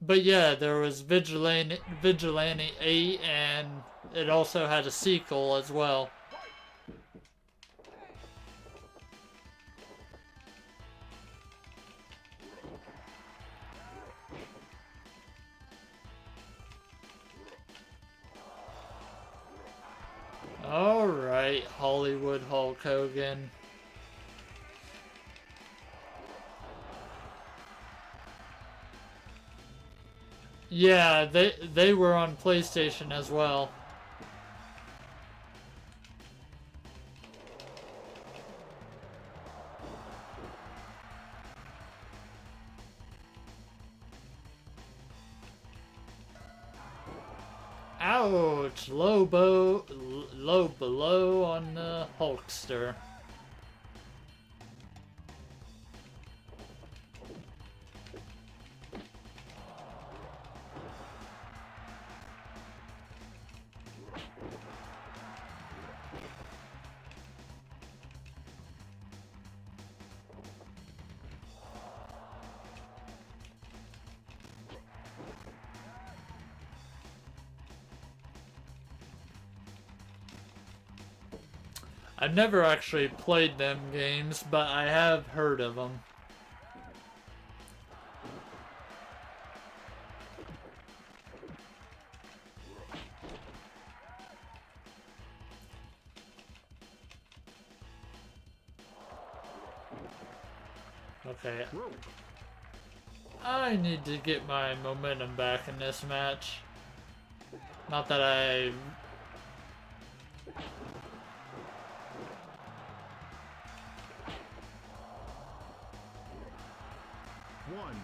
But yeah, there was Vigilante 8, and it also had a sequel as well. Alright, Hollywood Hulk Hogan. Yeah, they were on PlayStation as well. Ouch! Low below on the Hulkster. I've never actually played them games, but I have heard of them. Okay. I need to get my momentum back in this match. Not that I... One,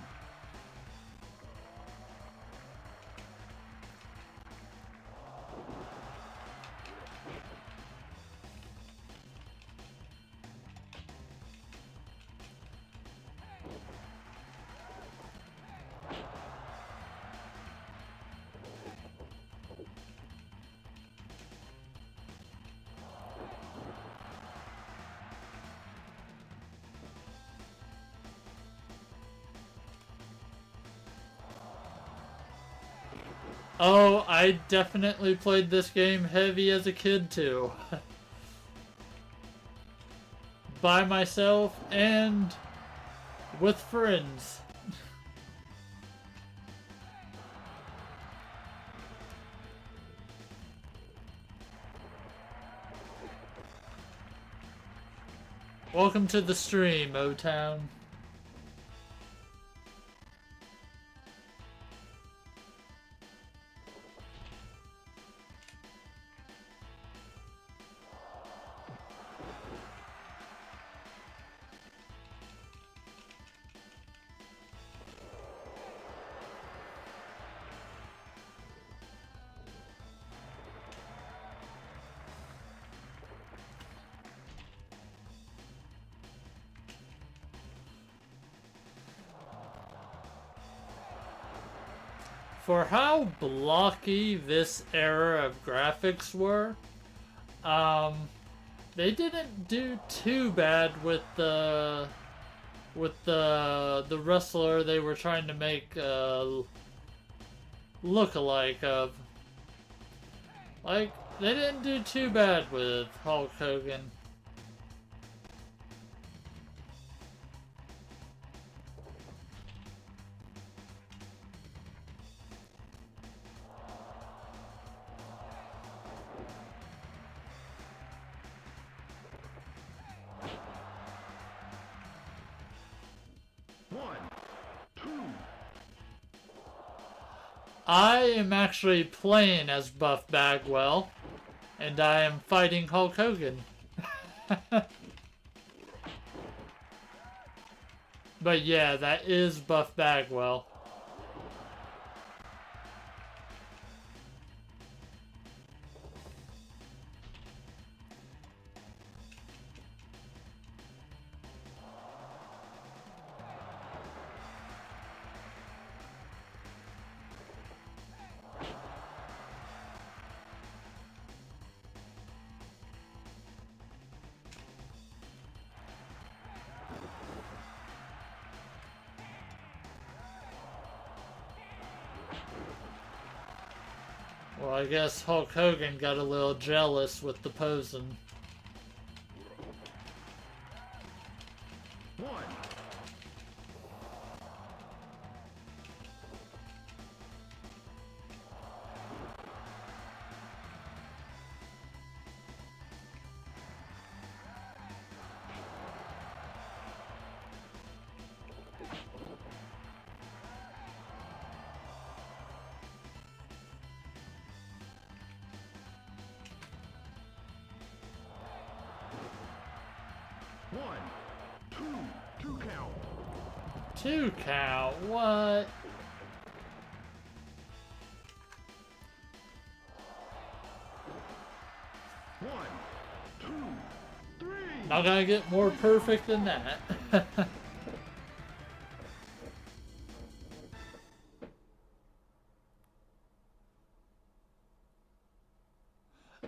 Oh, I definitely played this game heavy as a kid too. By myself and with friends. Welcome to the stream, O-Town. For how blocky this era of graphics were, they didn't do too bad with the wrestler they were trying to make look alike of. Like, they didn't do too bad with Hulk Hogan. I am actually playing as Buff Bagwell, and I am fighting Hulk Hogan. But yeah, that is Buff Bagwell. Well, I guess Hulk Hogan got a little jealous with the posing. Two count. 2 count, what? One, two, three. Not gonna get more perfect than that.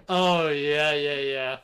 Oh, yeah, yeah, yeah.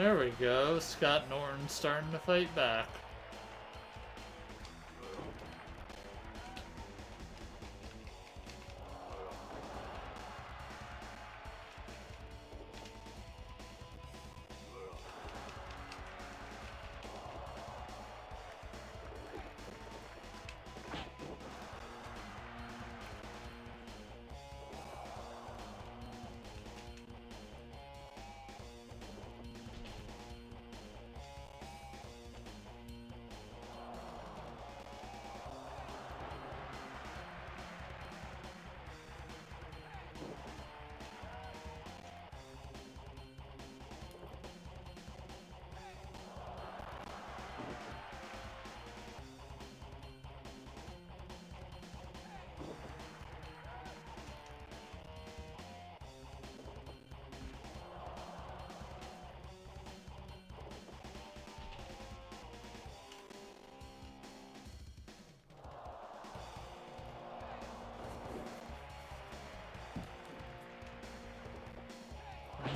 There we go. Scott Norton starting to fight back.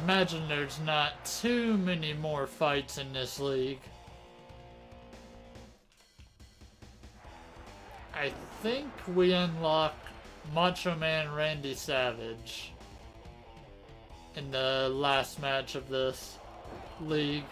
Imagine there's not too many more fights in this league. I think we unlock Macho Man Randy Savage in the last match of this league.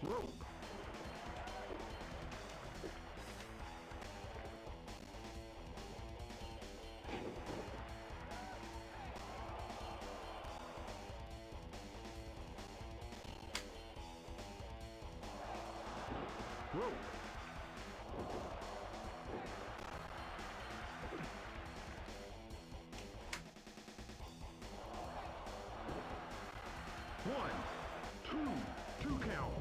Rope. Rope. One, two count.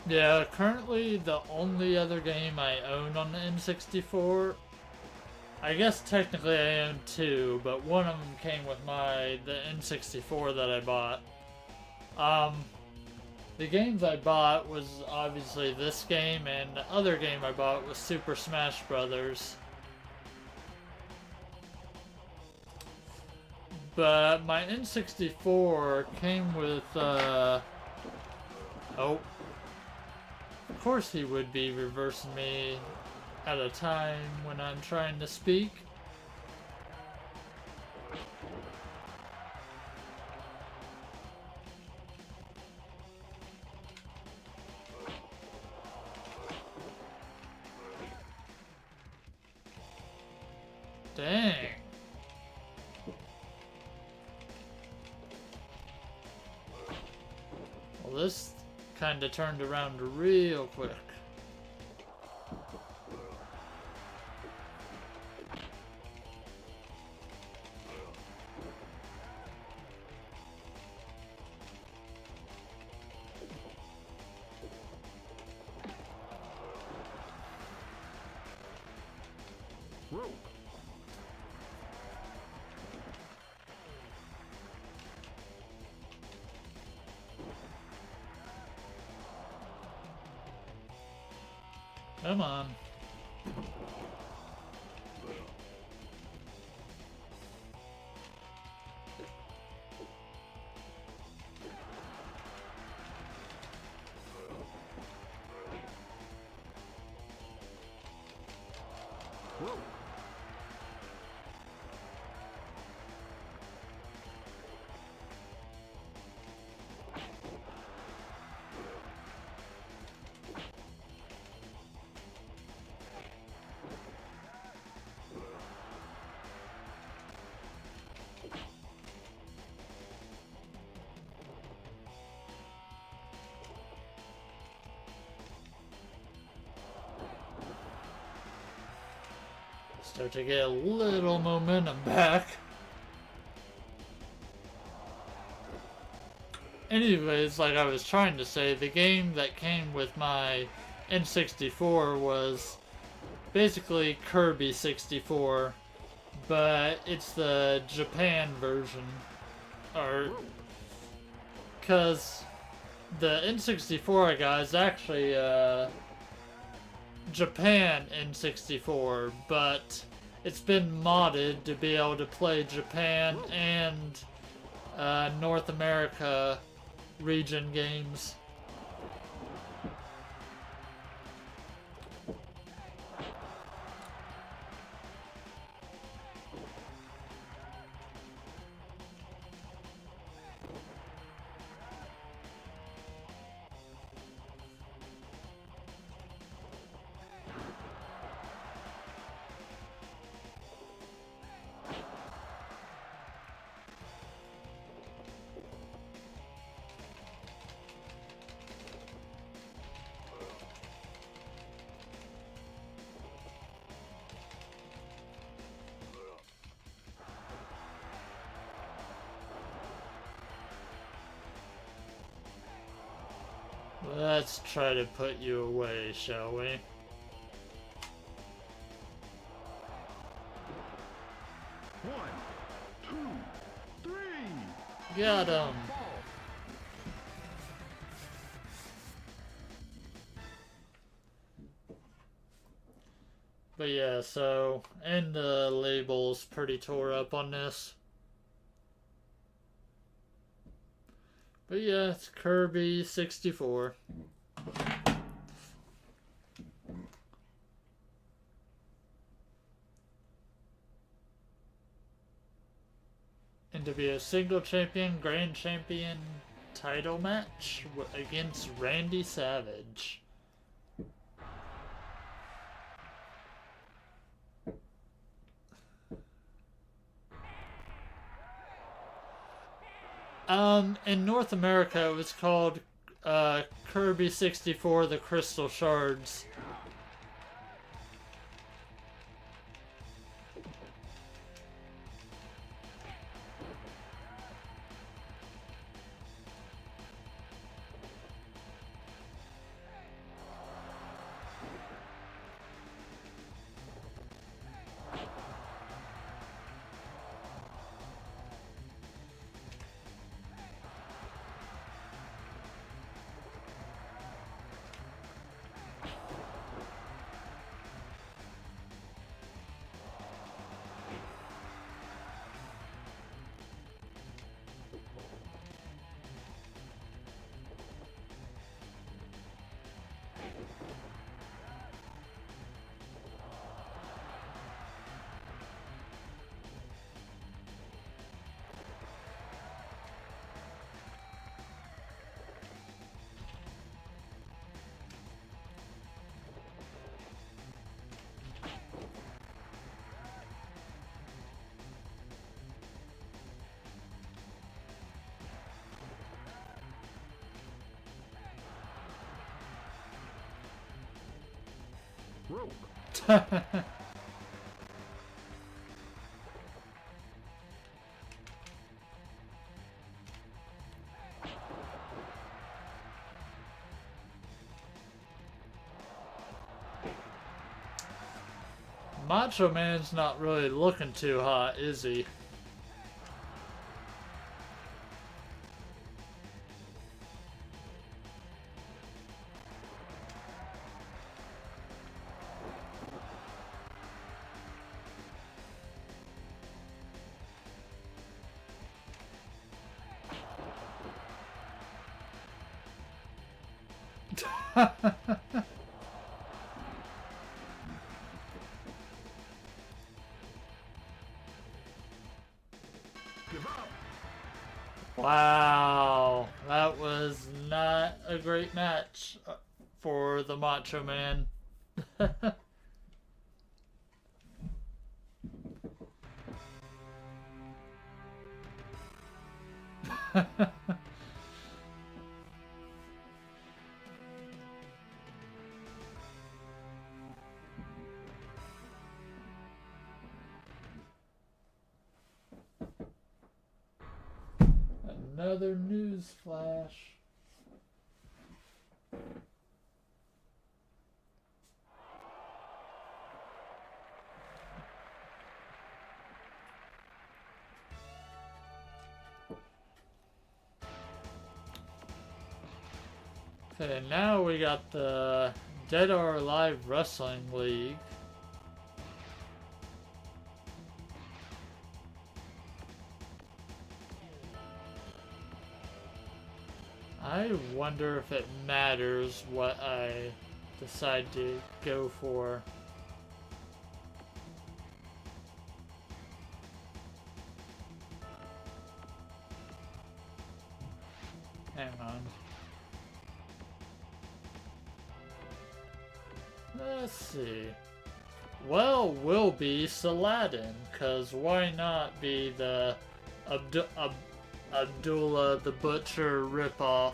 Yeah, currently the only other game I own on the N64, I guess technically I own two, but one of them came with the N64 that I bought. The games I bought was obviously this game, and the other game I bought was Super Smash Brothers. But my N64 came with, oh. Of course he would be reversing me at a time when I'm trying to speak. Dang. Well, this kind of turned around real quick. Rope. Come on. Rope. Start to get a little momentum back. Anyways, like I was trying to say, the game that came with my N64 was basically Kirby 64, but it's the Japan version. Or, because the N64 I got is actually Japan N64, but it's been modded to be able to play Japan and North America region games. Let's try to put you away, shall we? One, two, three. Got him. But yeah, so, and the label's pretty tore up on this. But yeah, it's Kirby 64. NWO Single Champion, Grand Champion title match against Randy Savage. In North America, it was called Kirby 64: The Crystal Shards. Rope. Macho Man's not really looking too hot, is he? Give up. Wow, that was not a great match for the Macho Man. another news flash. Okay, now we got the Dead or Alive Wrestling League. I wonder if it matters what I decide to go for. Hang on. Let's see. Well, we'll be Saladin, cause why not be the Abdullah the Butcher ripoff?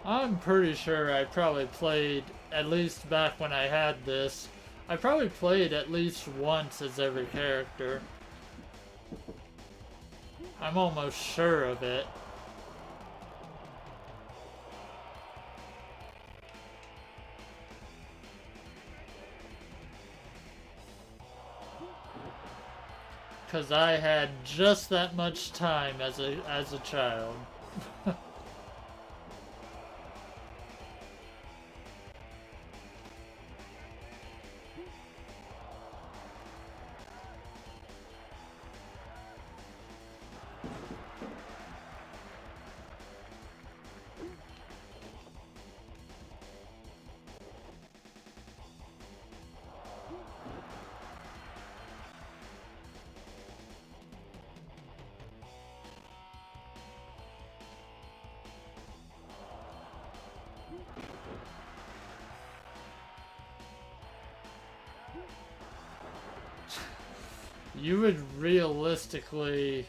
I'm pretty sure I probably played, at least back when I had this, I probably played at least once as every character. I'm almost sure of it. Cause I had just that much time as a child. You would realistically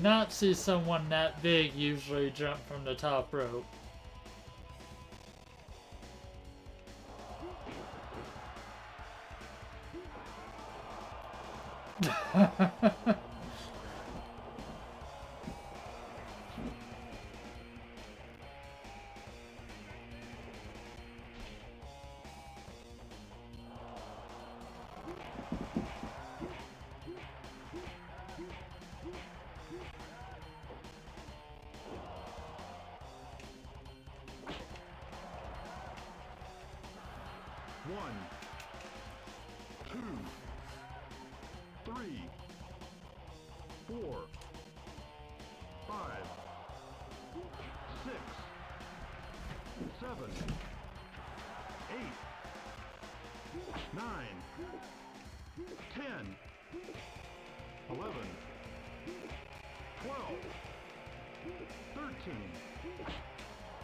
not see someone that big usually jump from the top rope. One, two, three, four, five, six, seven, 8, 9, 10, 11, 12, 13,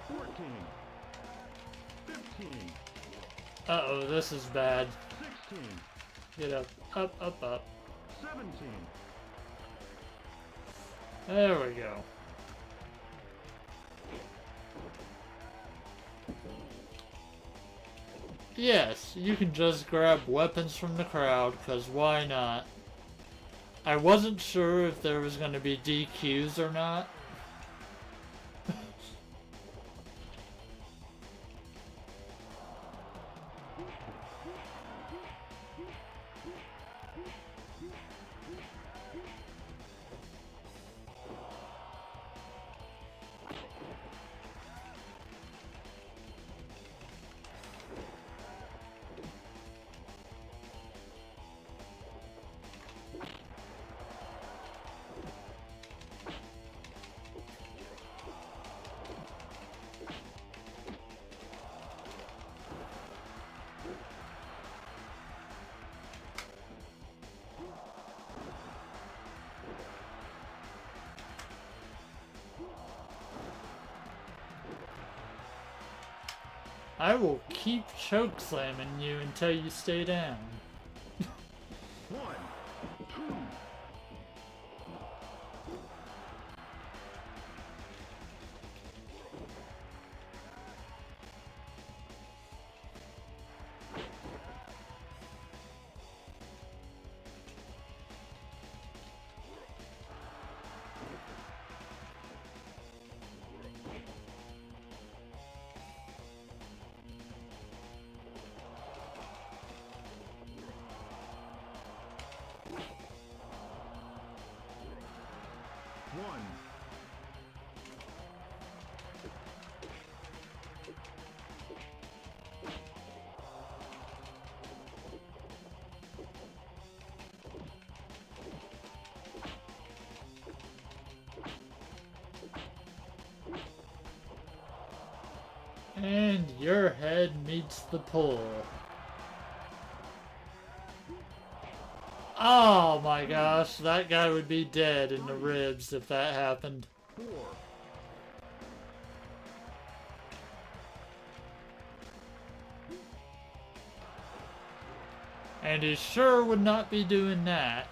14, 15, Uh-oh, this is bad. 16, Get up, up, up, up. 17. There we go. Yes, you can just grab weapons from the crowd, cause why not? I wasn't sure if there was gonna be DQs or not. I will keep choke slamming you until you stay down. 1, 2. One. And your head meets the pole. Oh my gosh, that guy would be dead in the ribs if that happened. 4. And he sure would not be doing that.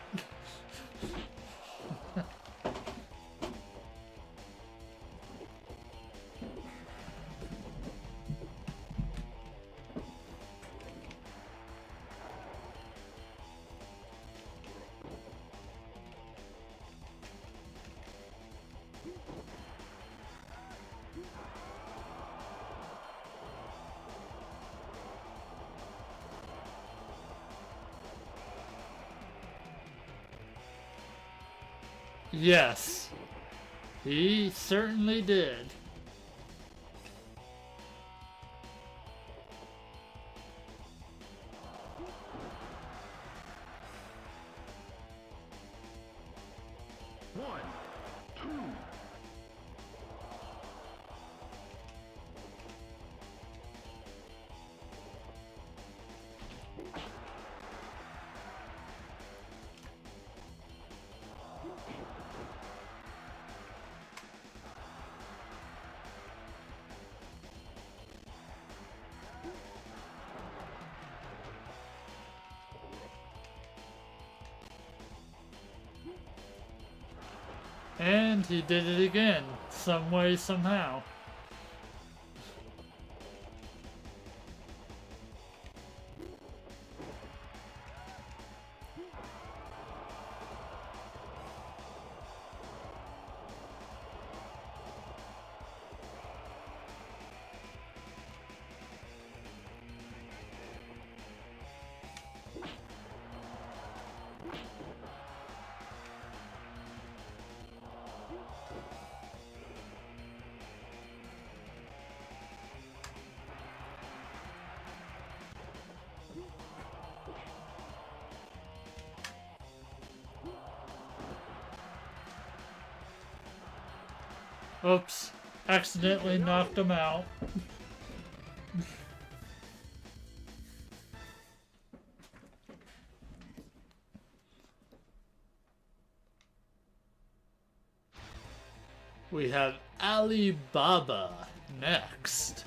Yes, he certainly did. One, two. And he did it again, some way, somehow. Oops, accidentally knocked him out. We have Alibaba next.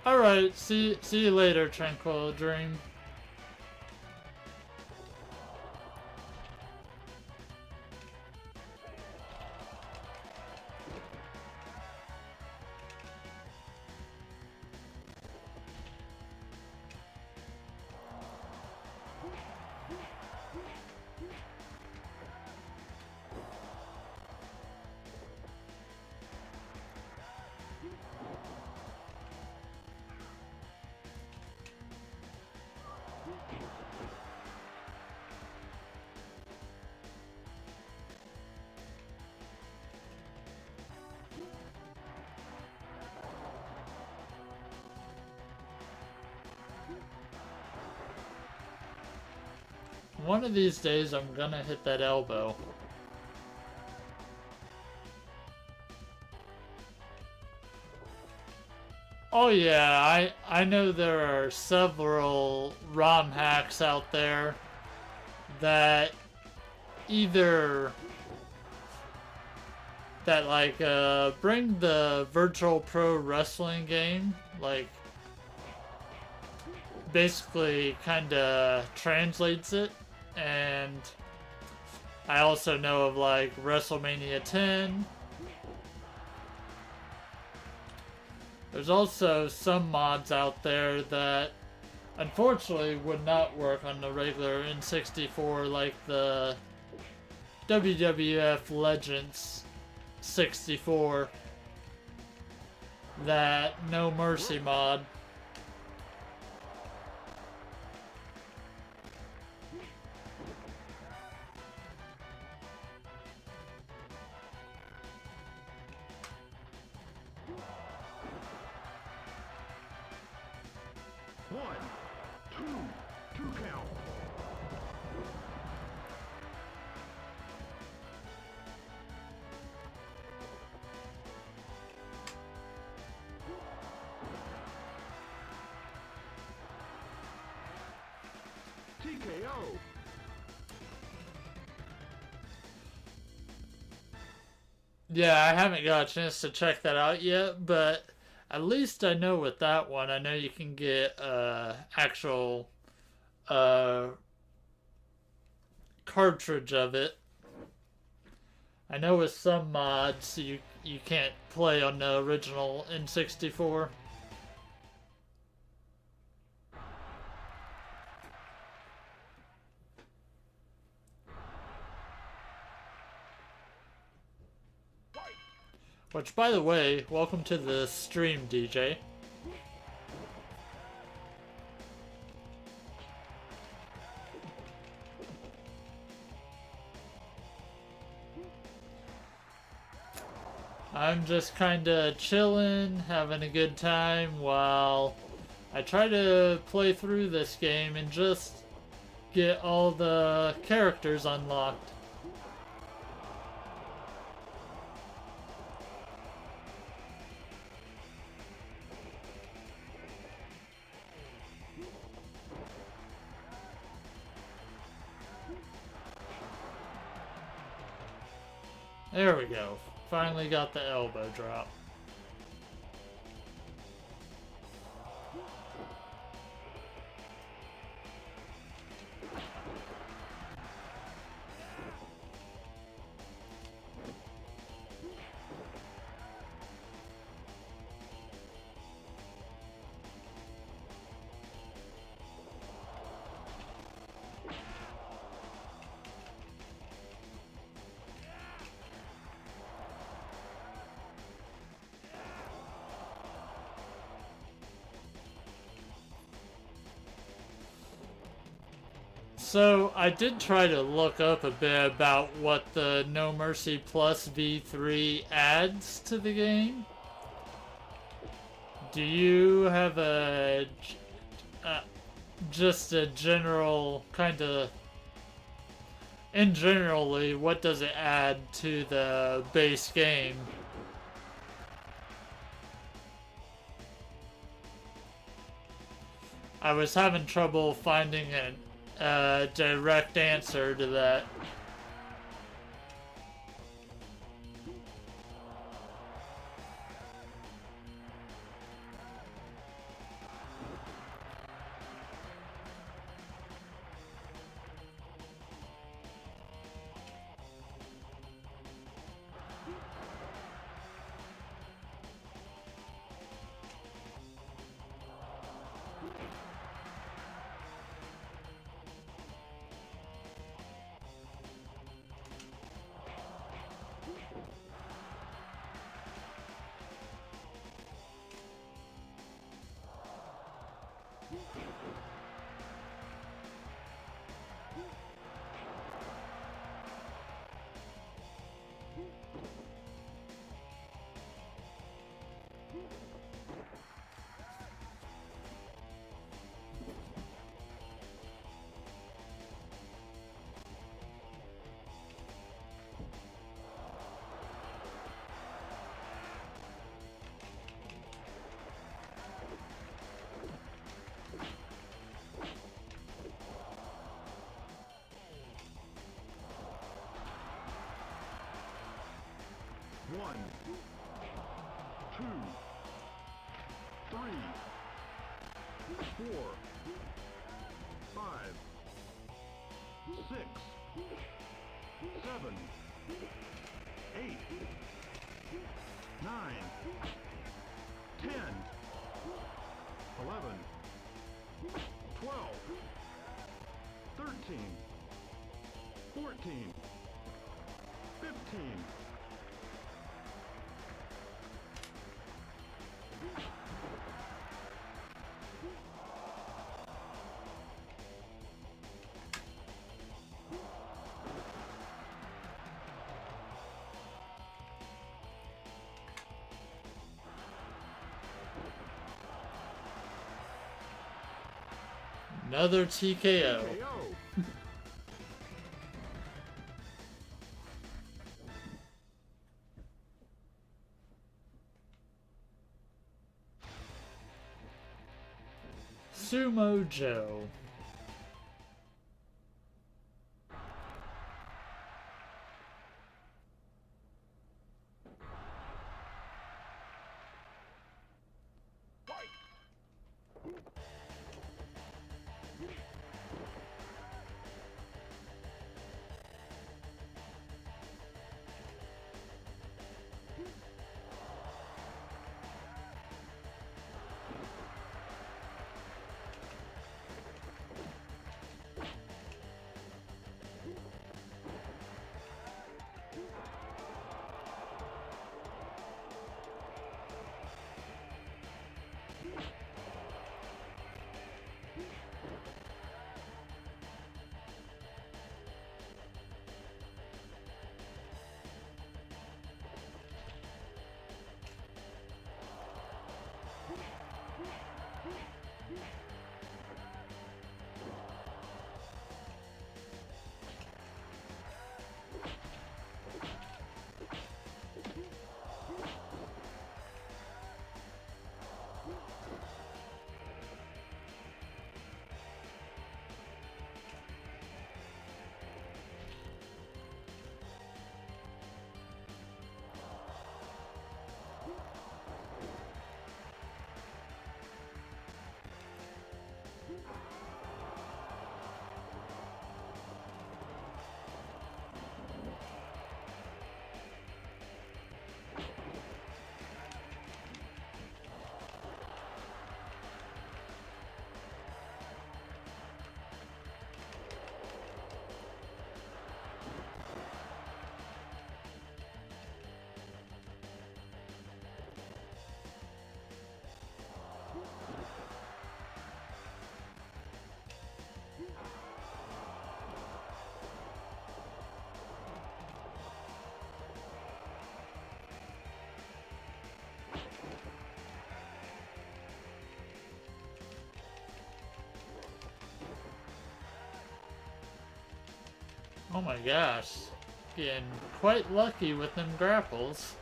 Alright, see you later, Tranquil Dream. One of these days I'm gonna hit that elbow. Oh yeah, I know there are several ROM hacks out there that either that like bring the virtual pro wrestling game, like basically kind of translates it. And I also know of like WrestleMania 10. There's also some mods out there that unfortunately would not work on the regular N64, like the WWF Legends 64, that No Mercy mod. One, two count. TKO. Yeah, I haven't got a chance to check that out yet, but at least I know with that one, I know you can get actual cartridge of it. I know with some mods you can't play on the original N64. Which, by the way, welcome to the stream, DJ. I'm just kinda chilling, having a good time while I try to play through this game and just get all the characters unlocked. There we go. Finally got the elbow drop. So, I did try to look up a bit about what the No Mercy Plus V3 adds to the game. Do you have just a general kind of, in generally, what does it add to the base game? I was having trouble finding a direct answer to that. 1, 2, 3, 4, 5, 6, 7, 8, 9, 10, 11, 12, 13, 14, 15. Another TKO. KO. Sumo Joe. Oh my gosh. Getting quite lucky with them grapples.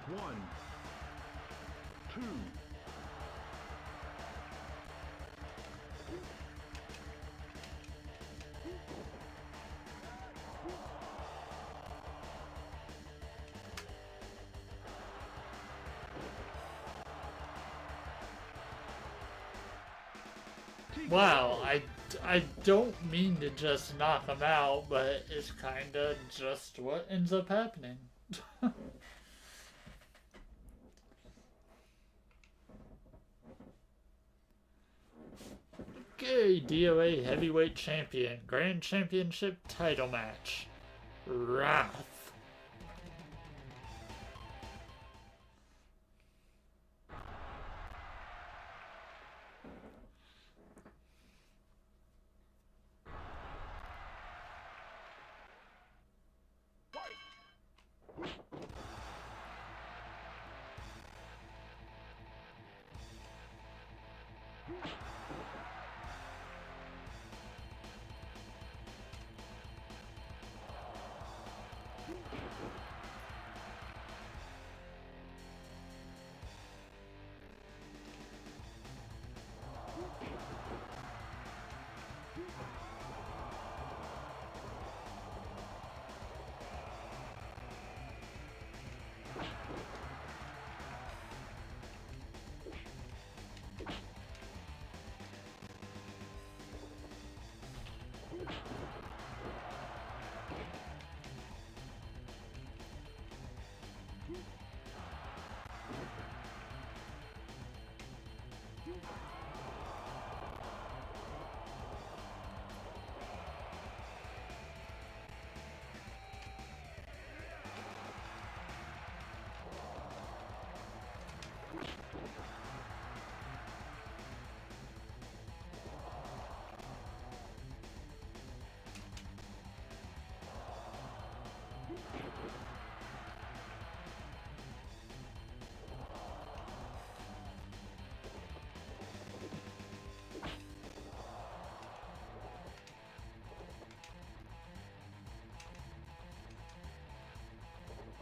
One, two, Wow, I don't mean to just knock him out, but it's kinda just what ends up happening. Okay, DOA Heavyweight Champion, Grand Championship title match. Wrath.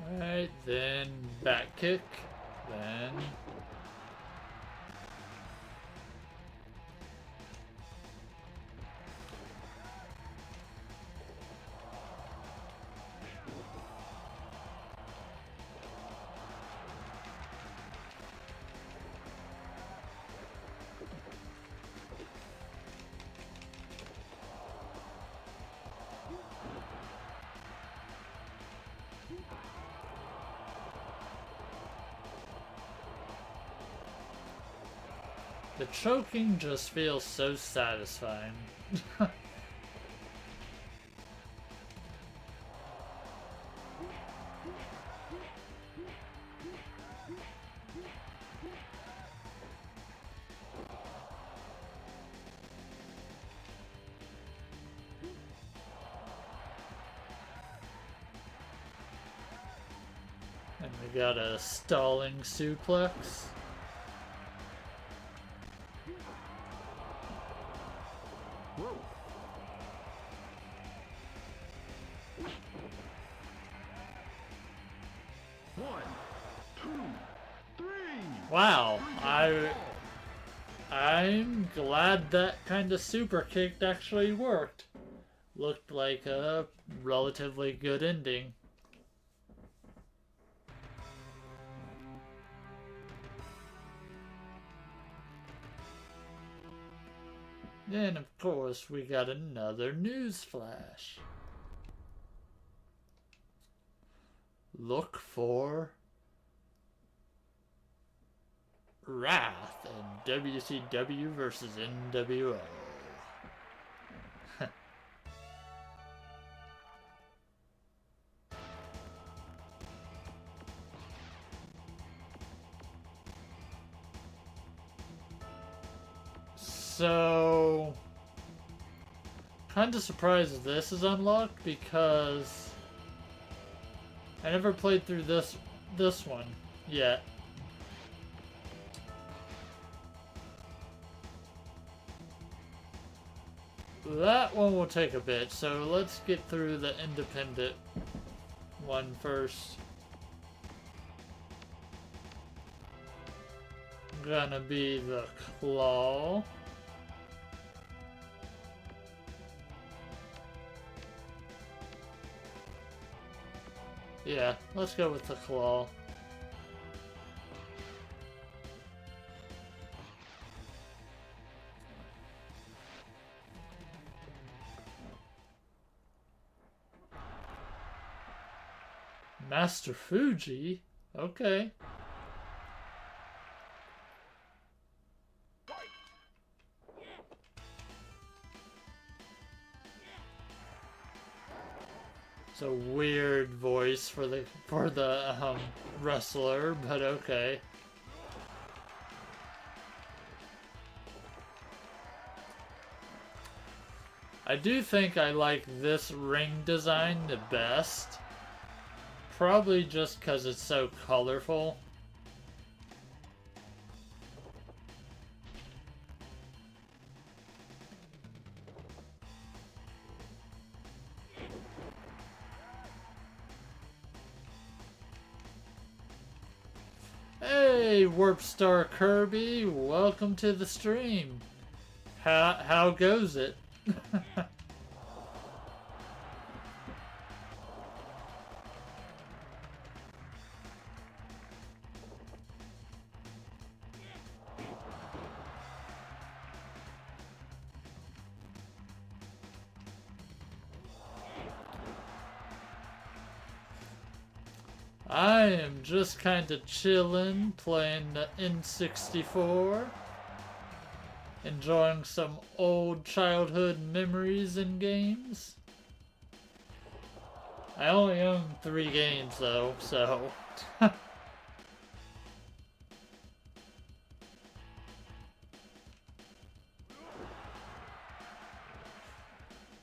Alright, then back kick, then... The choking just feels so satisfying. And we got a stalling suplex. Whoa. One, two, three. Wow, I'm glad that kind of super kick actually worked. Looked like a relatively good ending. Then, of course, we got another news flash. Look for Wrath in WCW versus NWO. So, kind of surprised this is unlocked because I never played through this one yet. That one will take a bit, so let's get through the independent one first. Gonna be the Claw. Yeah, let's go with the Claw. Master Fuji? Okay. It's a weird voice for the wrestler, but okay. I do think I like this ring design the best. Probably just because it's so colorful. Hey, Warp Star Kirby, welcome to the stream. How goes it? I am just kind of chilling, playing the N64, enjoying some old childhood memories and games. I only own 3 games though, so...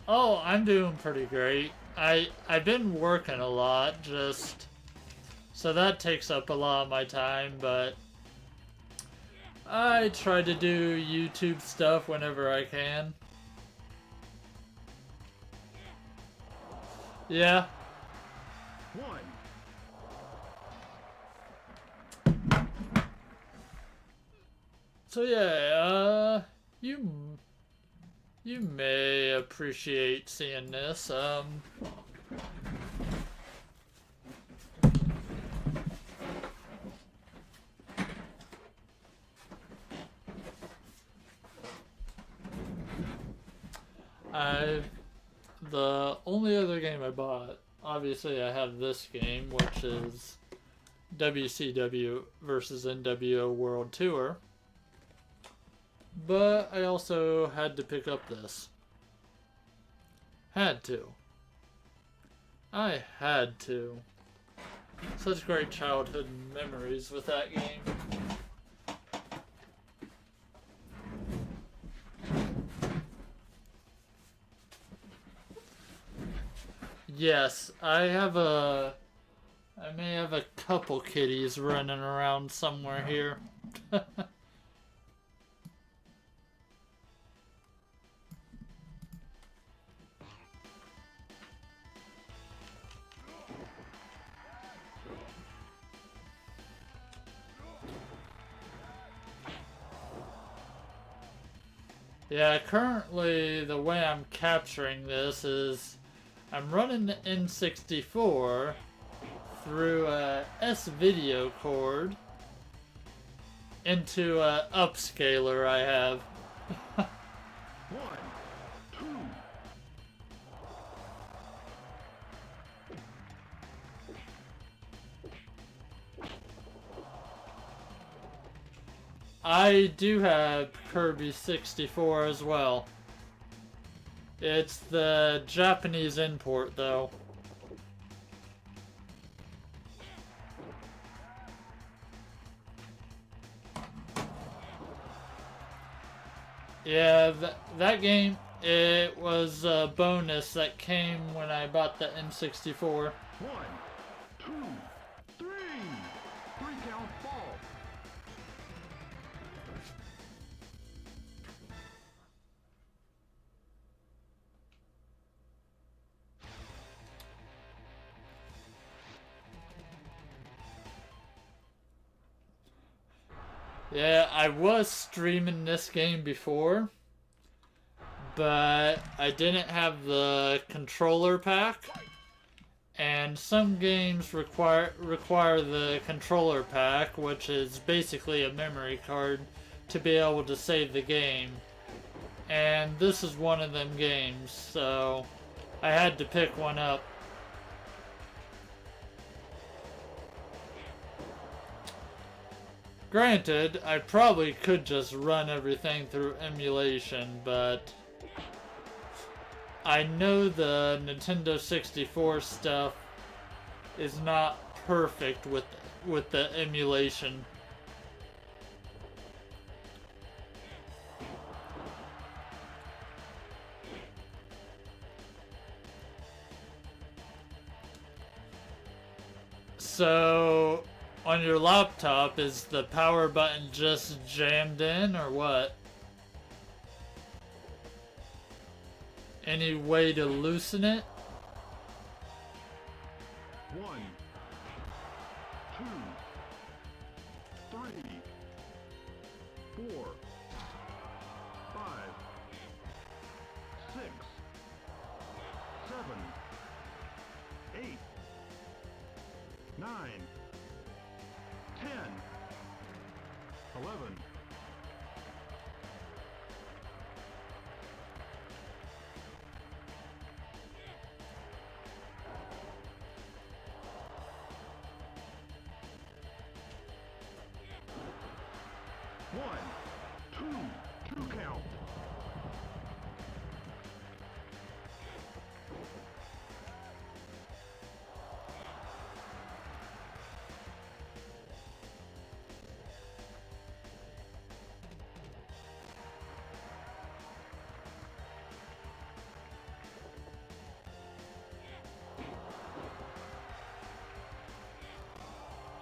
Oh, I'm doing pretty great. I've been working a lot, just... So that takes up a lot of my time, but I try to do YouTube stuff whenever I can. Yeah. One, So yeah, you you may appreciate seeing this. I the only other game I bought, obviously I have this game, which is WCW versus NWO World Tour. But I also had to pick up this. Had to. I had to. Such great childhood memories with that game. Yes, I may have a couple kitties running around somewhere here. Yeah, currently the way I'm capturing this is I'm running the N64 through a S-video cord into a upscaler I have. 1, 2. I do have Kirby 64 as well. It's the Japanese import though. Yeah, that game, it was a bonus that came when I bought the N64. 1, 2, 3. 3 count fall. Yeah, I was streaming this game before, but I didn't have the controller pack, and some games require the controller pack, which is basically a memory card to be able to save the game. And this is one of them games, so I had to pick one up. Granted, I probably could just run everything through emulation, but I know the Nintendo 64 stuff is not perfect with the emulation. So, on your laptop, is the power button just jammed in, or what? Any way to loosen it? 1, 2, 3, 4, 5, 6, 7, 8, 9, 10, 11. 1, 2 count.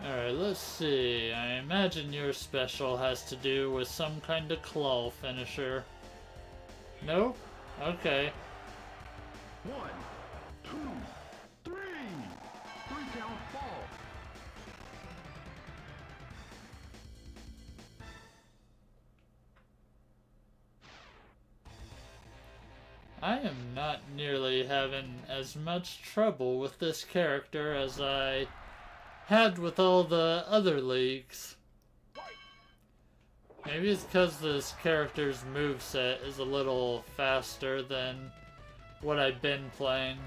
Alright, let's see. I imagine your special has to do with some kind of claw finisher. Nope? Okay. 1, 2, 3. 3 count fall. I am not nearly having as much trouble with this character as I had with all the other leagues. Maybe it's because this character's moveset is a little faster than what I've been playing.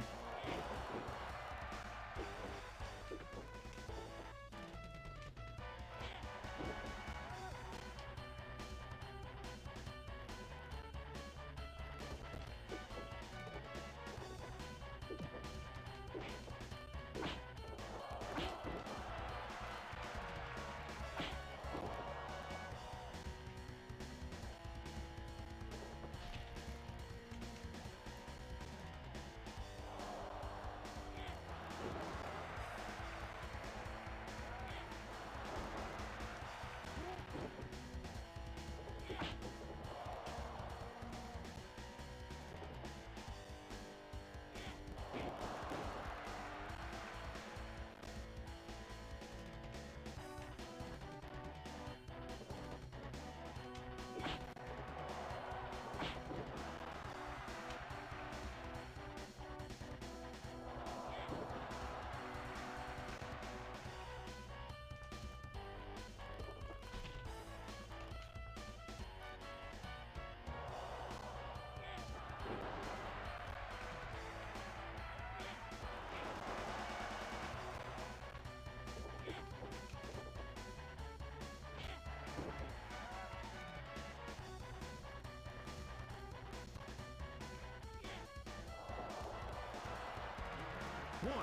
One,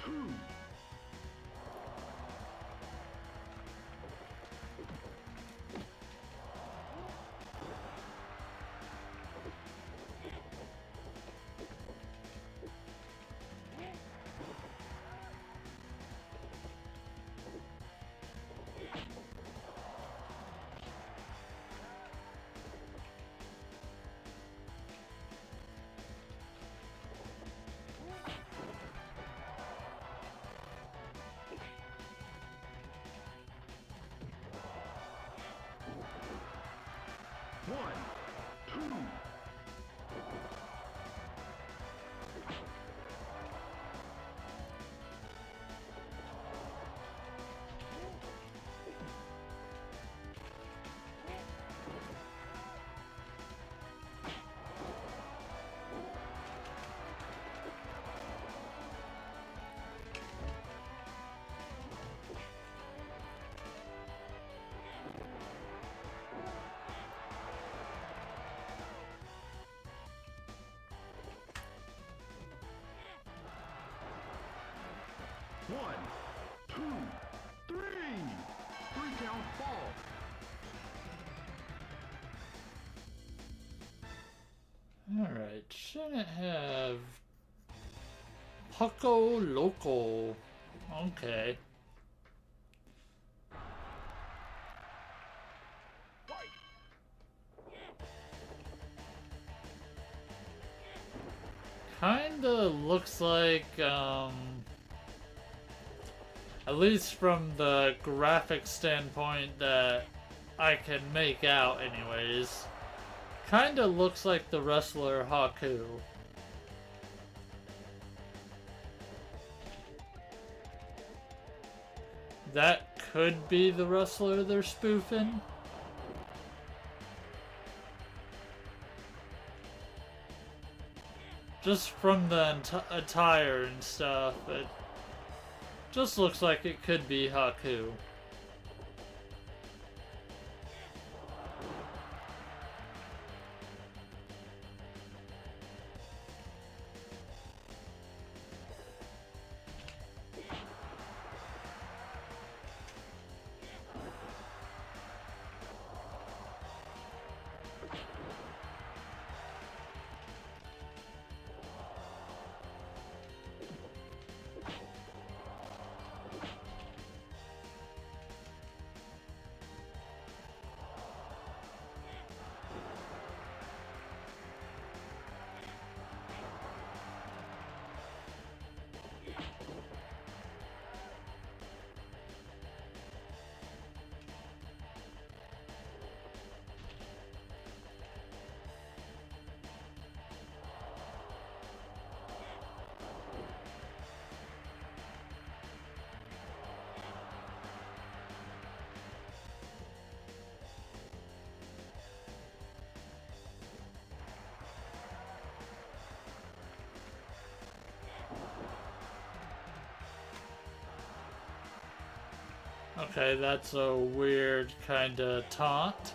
two. One, two. One, two, three. 3-count fall. Alright, shouldn't have Poco Loco. Okay. Kinda looks like, at least from the graphic standpoint that I can make out anyways, kinda looks like the wrestler Haku. That could be the wrestler they're spoofing. Just from the attire and stuff, it just looks like it could be Haku. Okay, that's a weird kind of taunt.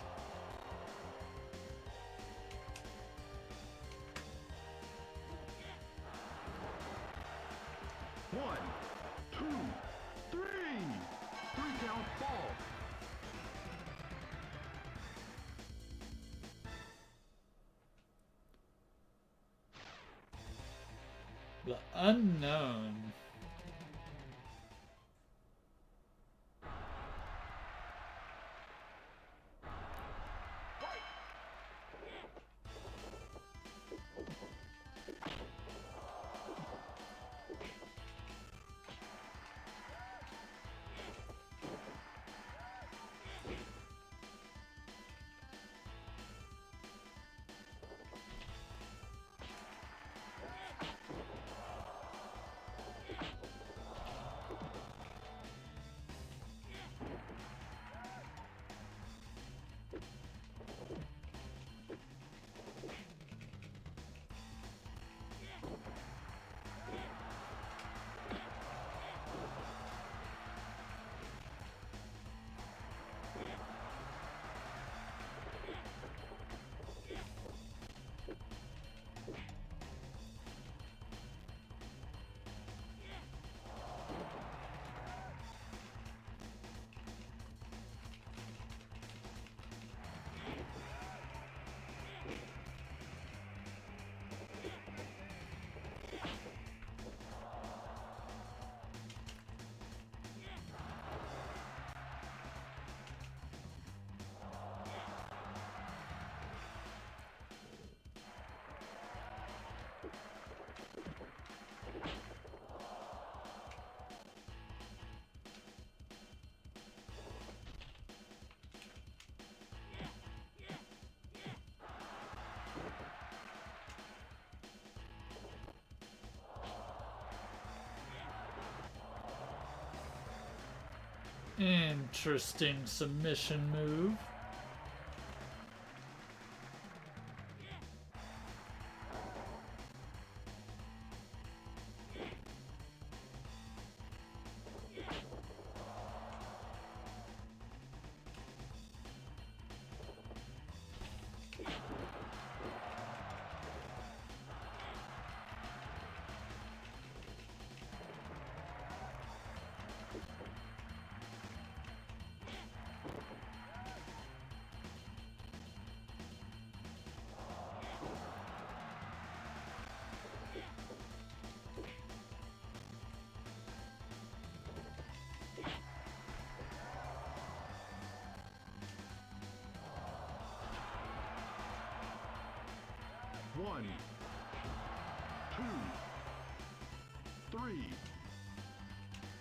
One, two, three. 3-count fall. The unknown. Interesting submission move. One, two, three,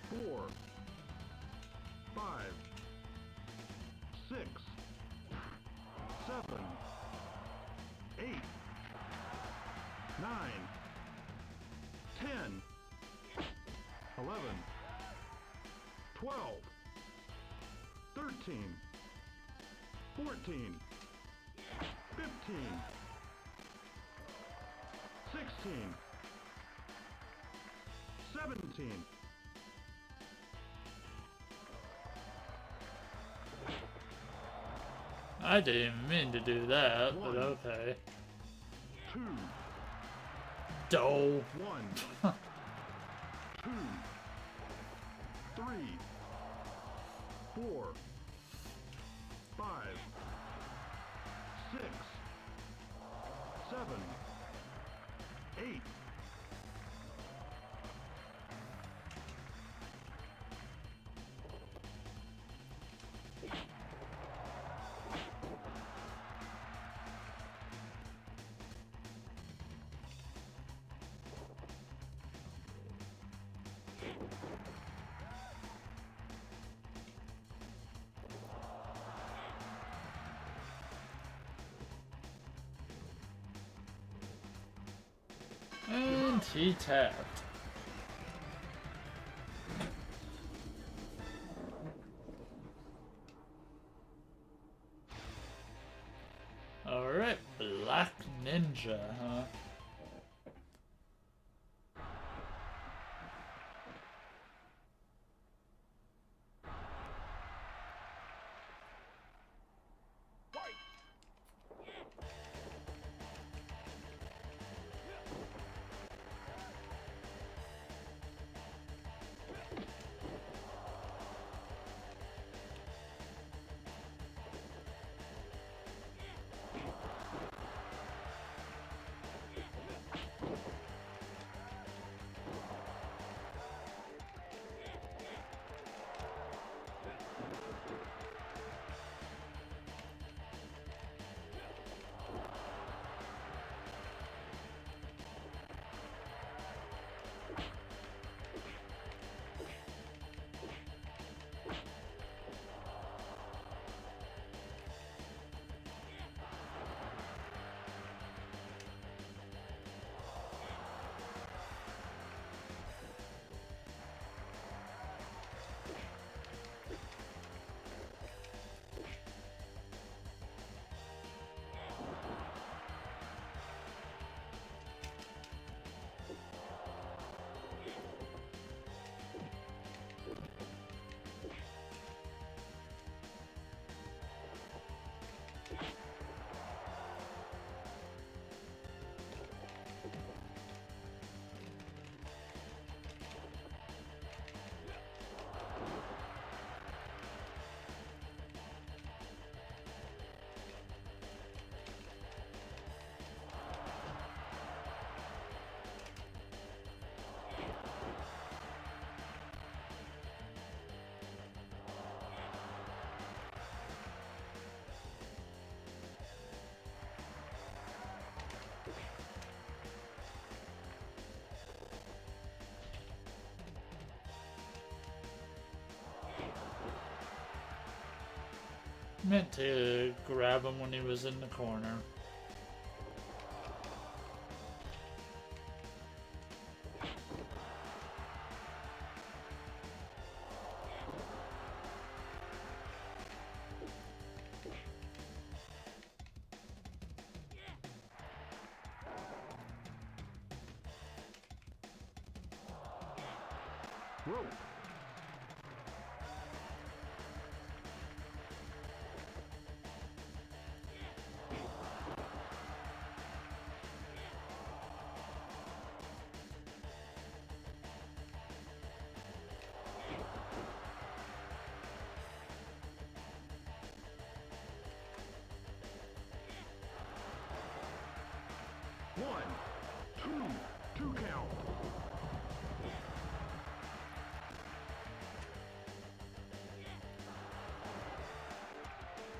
four, five, six, seven, 8, 9, 10, 11, 12, 13, 14, 15, 16, 17. I didn't mean to do that, but One. okay. 2, Doe. 1, 2, 3, 4, 5, 6, 7, 8. And he tapped. Alright, Black Ninja, huh? Meant to grab him when he was in the corner. Rope. One, two count.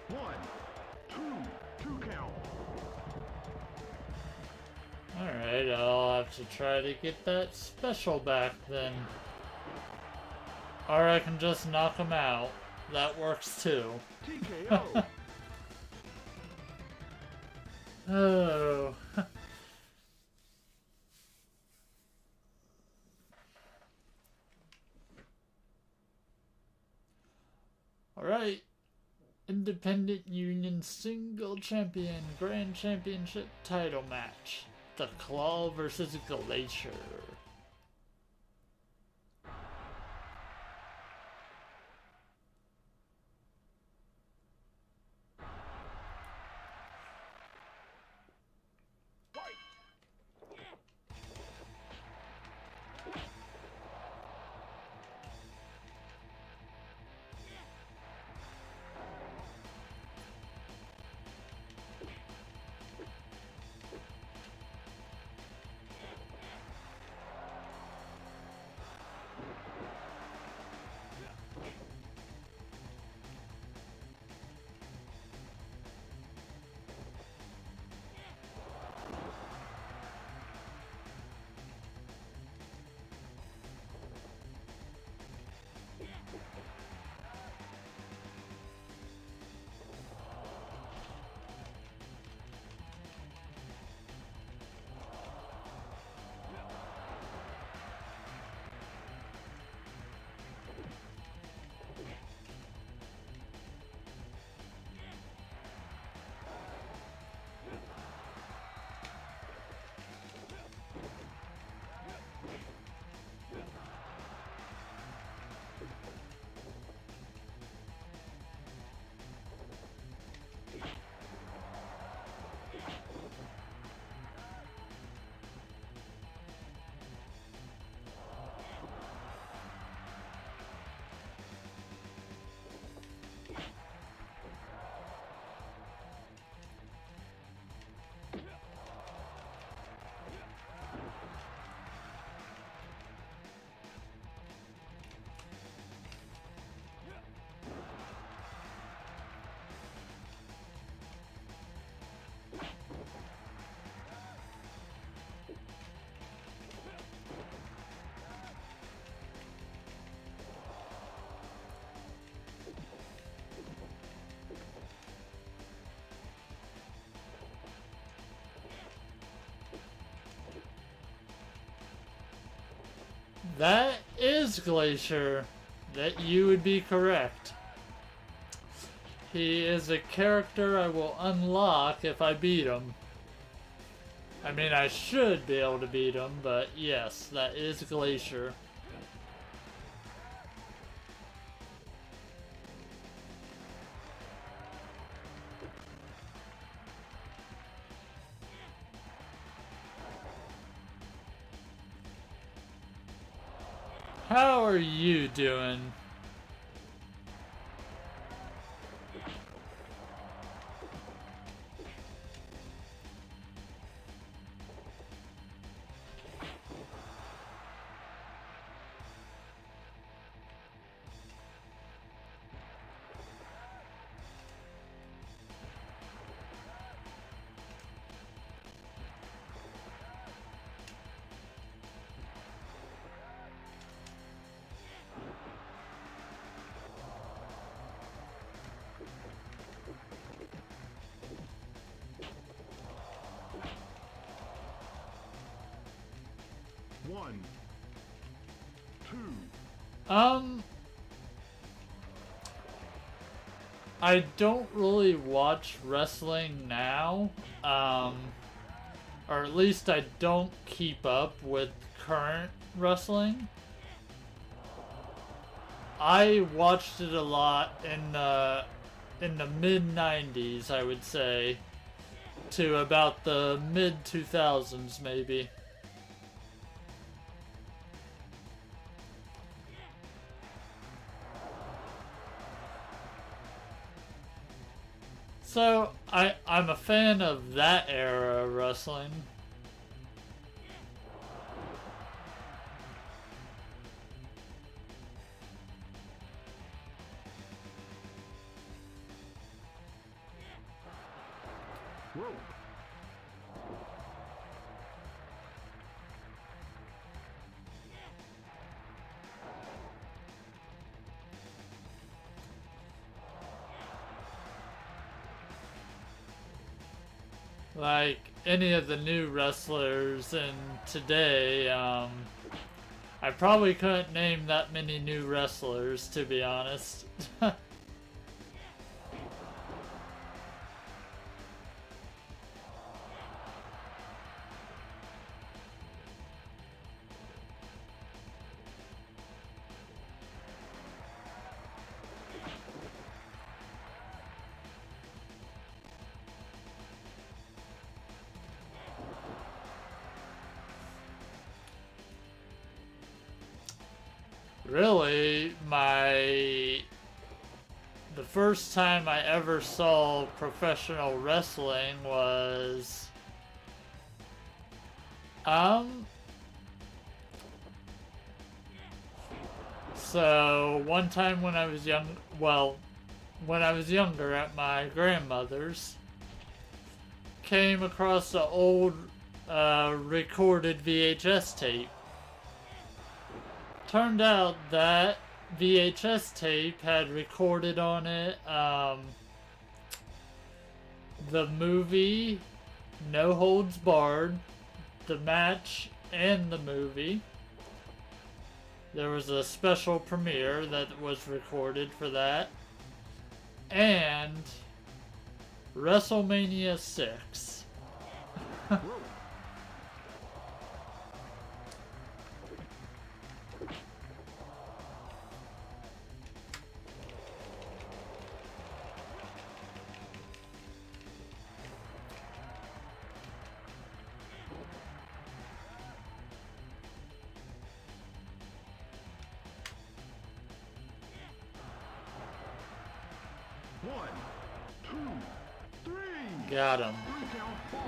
One, two count. Alright, I'll have to try to get that special back then. Or I can just knock him out. That works too. TKO. Oh. Alright. Independent Union Single Champion Grand Championship title match. The Claw versus Glacier. That is Glacier. That you would be correct. He is a character I will unlock if I beat him. I mean, I should be able to beat him, but yes, that is Glacier. How are you doing? Um, I don't really watch wrestling now. Or at least I don't keep up with current wrestling. I watched it a lot in the mid 90s, I would say, to about the mid 2000s maybe. So I'm a fan of that era of wrestling. Rope. Like any of the new wrestlers in today, I probably couldn't name that many new wrestlers, to be honest. Really, the first time I ever saw professional wrestling was so one time when I was when I was younger at my grandmother's, came across an old recorded VHS tape. Turned out that VHS tape had recorded on it the movie No Holds Barred, the match, and the movie. There was a special premiere that was recorded for that. And WrestleMania 6. One, two, three. Got him. 3 count fall.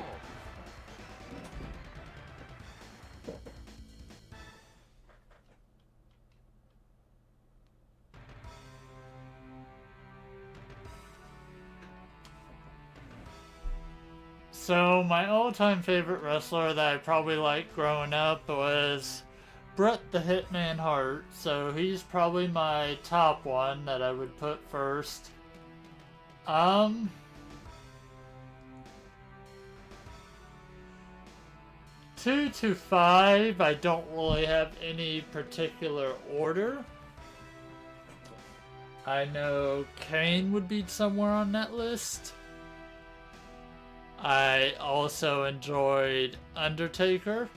So, my all-time favorite wrestler that I probably liked growing up was Bret the Hitman Hart. So, he's probably my top one that I would put first. 2 to 5, I don't really have any particular order. I know Kane would be somewhere on that list. I also enjoyed Undertaker.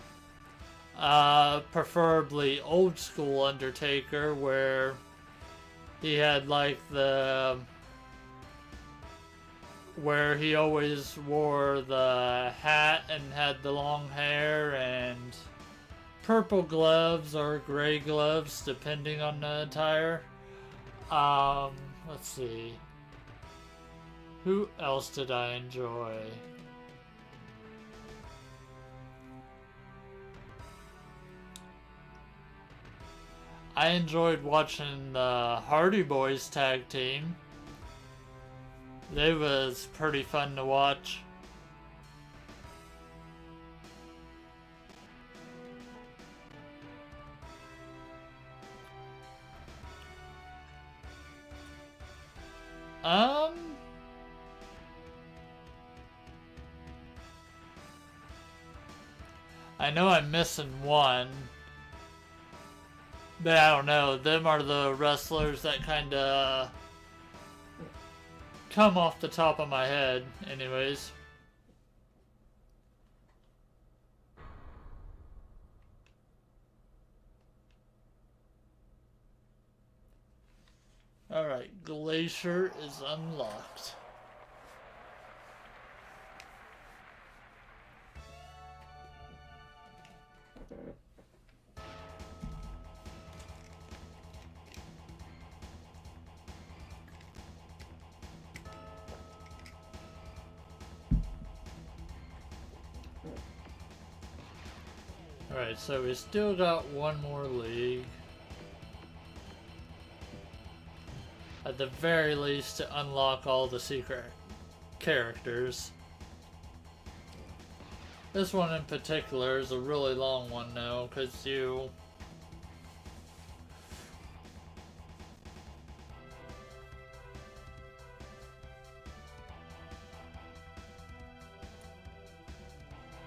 Preferably old school Undertaker, where he had like where he always wore the hat and had the long hair and purple gloves or gray gloves depending on the attire. Let's see. Who else did I enjoy? I enjoyed watching the Hardy Boys tag team. They was pretty fun to watch. I know I'm missing one, But I don't know. Them are the wrestlers that kind of come off the top of my head. Anyways. Alright, Glacier is unlocked. Alright, so we still got one more league. At the very least, to unlock all the secret characters. This one in particular is a really long one now, because you...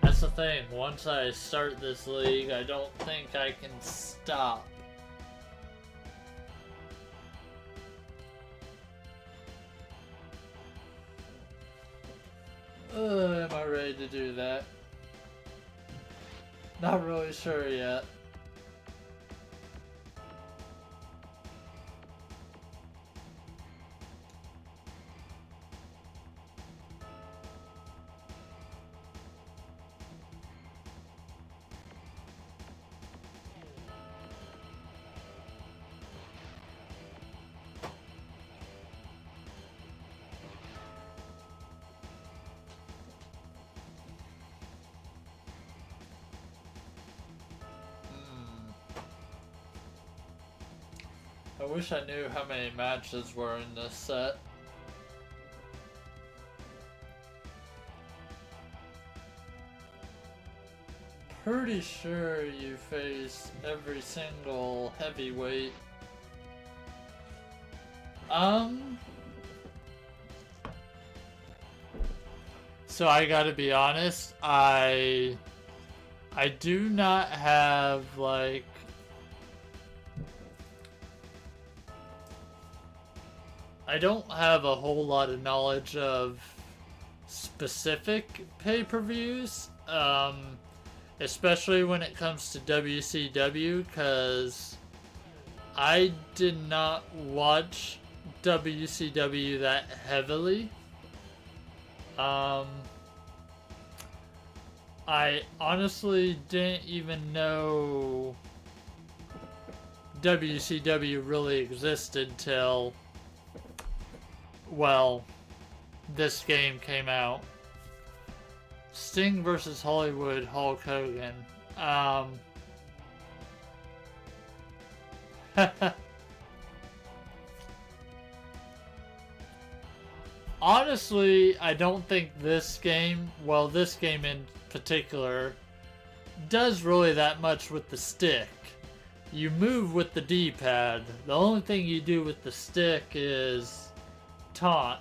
That's the thing, once I start this league, I don't think I can stop. Am I ready to do that? Not really sure yet. I wish I knew how many matches were in this set. Pretty sure you face every single heavyweight. So I gotta be honest, I do not have like I don't have a whole lot of knowledge of specific pay-per-views, especially when it comes to WCW, because I did not watch WCW that heavily. I honestly didn't even know WCW really existed till, well, this game came out. Sting versus Hollywood Hulk Hogan. Honestly, I don't think this game, well, this game in particular, does really that much with the stick. You move with the D-pad. The only thing you do with the stick is taunt.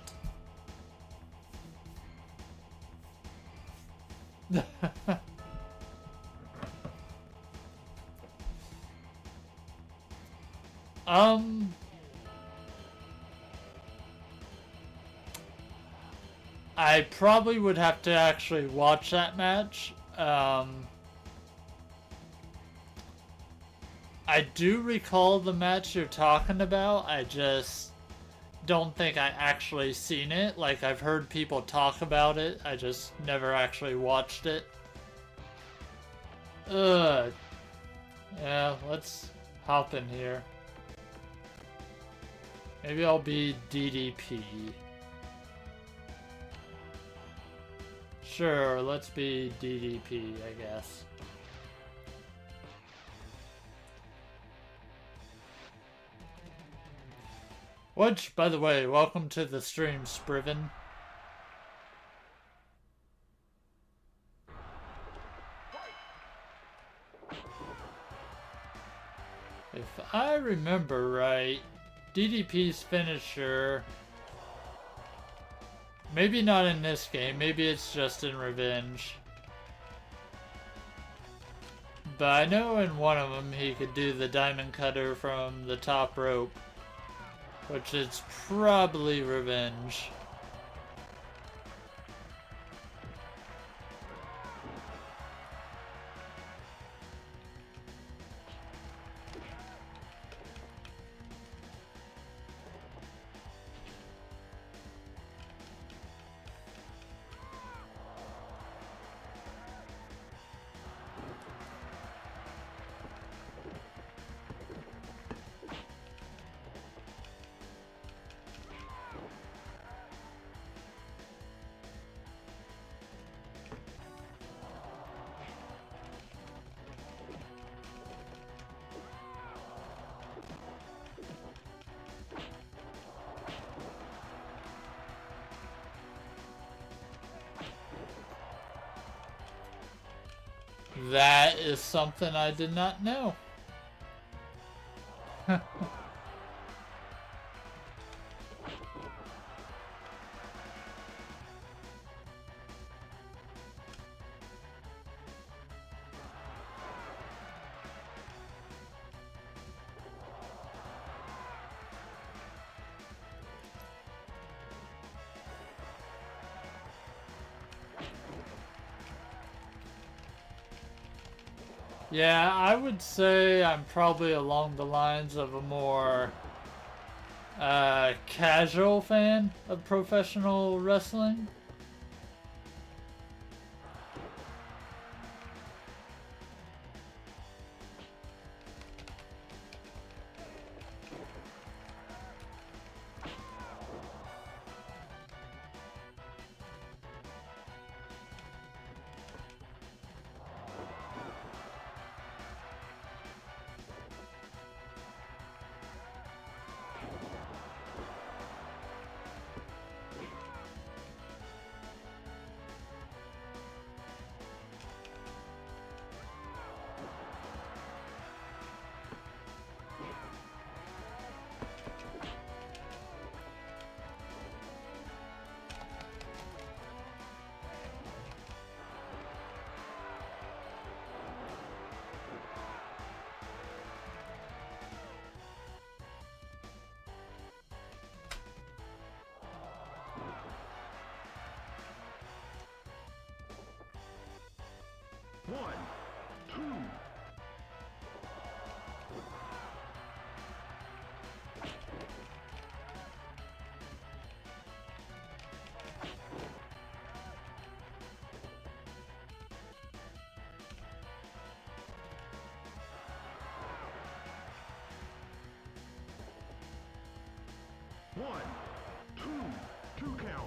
I probably would have to actually watch that match. I do recall the match you're talking about. I just don't think I actually seen it. Like, I've heard people talk about it. I just never actually watched it. Yeah, let's hop in here. Maybe I'll be DDP. Sure, let's be DDP, I guess. Which, by the way, welcome to the stream, Spriven. If I remember right, DDP's finisher, maybe not in this game, maybe it's just in Revenge, But I know in one of them he could do the diamond cutter from the top rope, which is probably revenge. That is something I did not know. Yeah, I would say I'm probably along the lines of a more casual fan of professional wrestling. One, two. One, two count.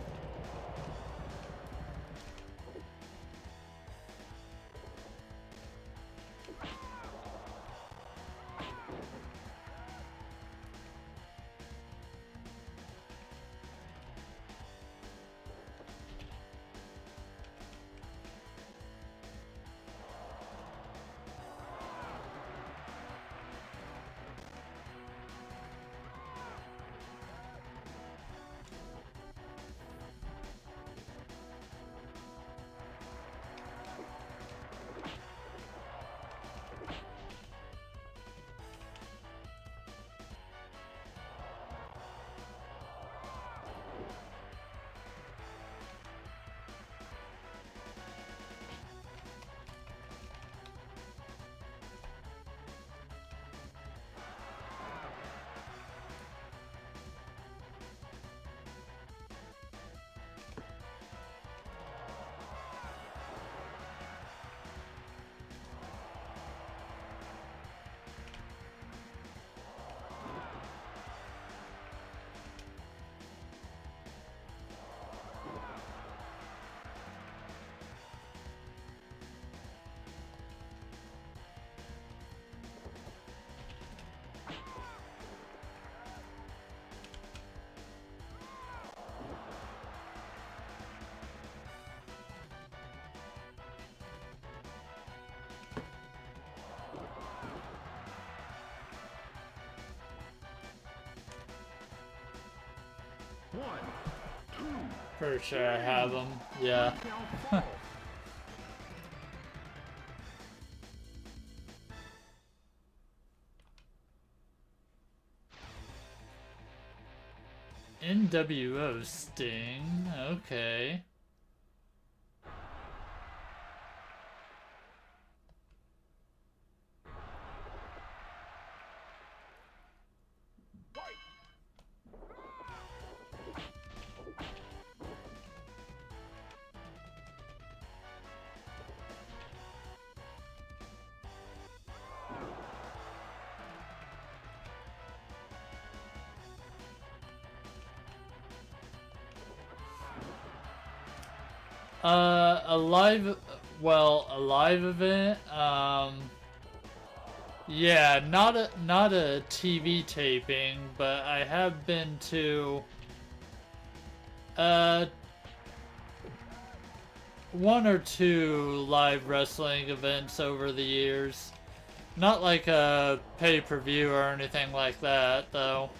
One, two. Pretty sure I have them. Yeah. Count fall. NWO Sting. Okay. A live event. Yeah, not a TV taping, but I have been to uh one or two live wrestling events over the years. Not like a pay-per-view or anything like that, though.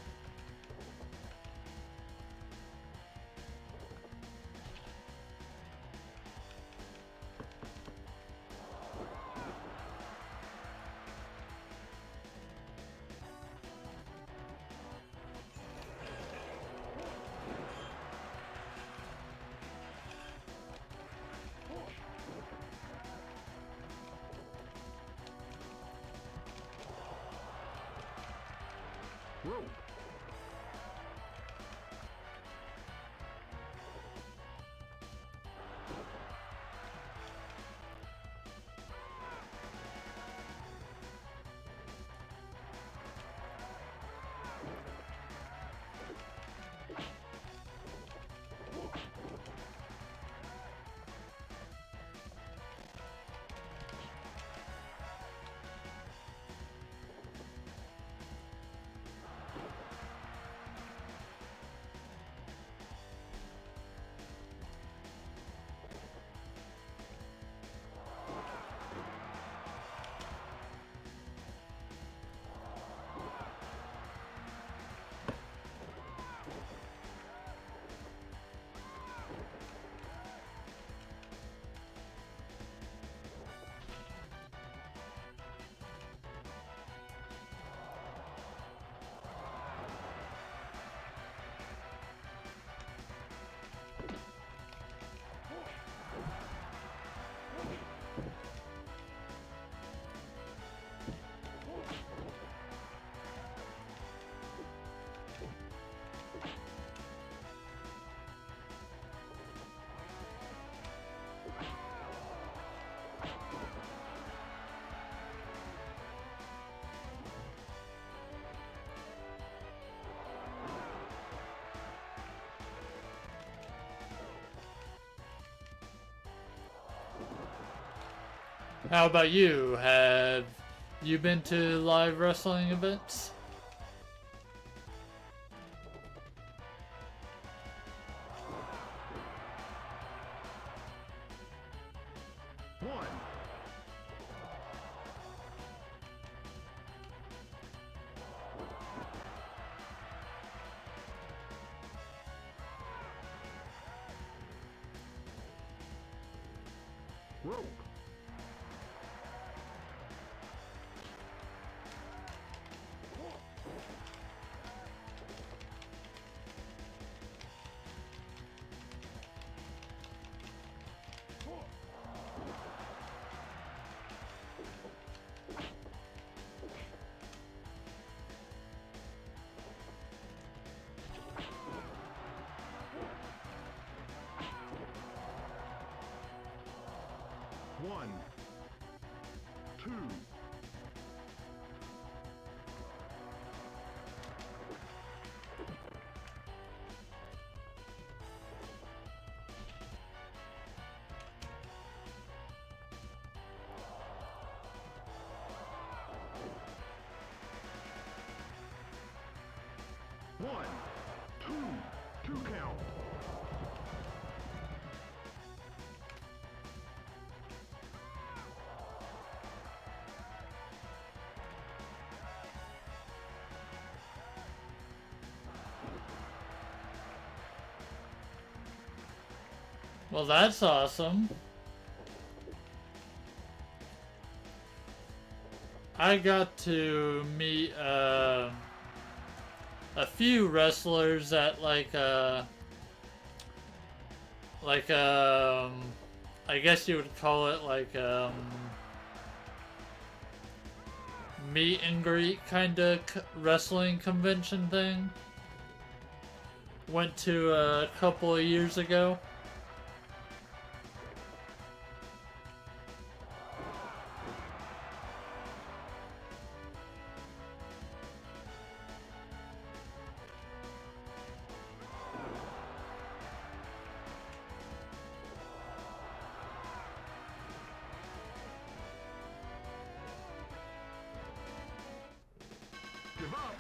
Rope. How about you? Have you been to live wrestling events? One. Rope. One, two, one, two count. Well, that's awesome. I got to meet a few wrestlers that like I guess you would call it like meet and greet kind of wrestling convention thing. Went to a couple of years ago. Give up.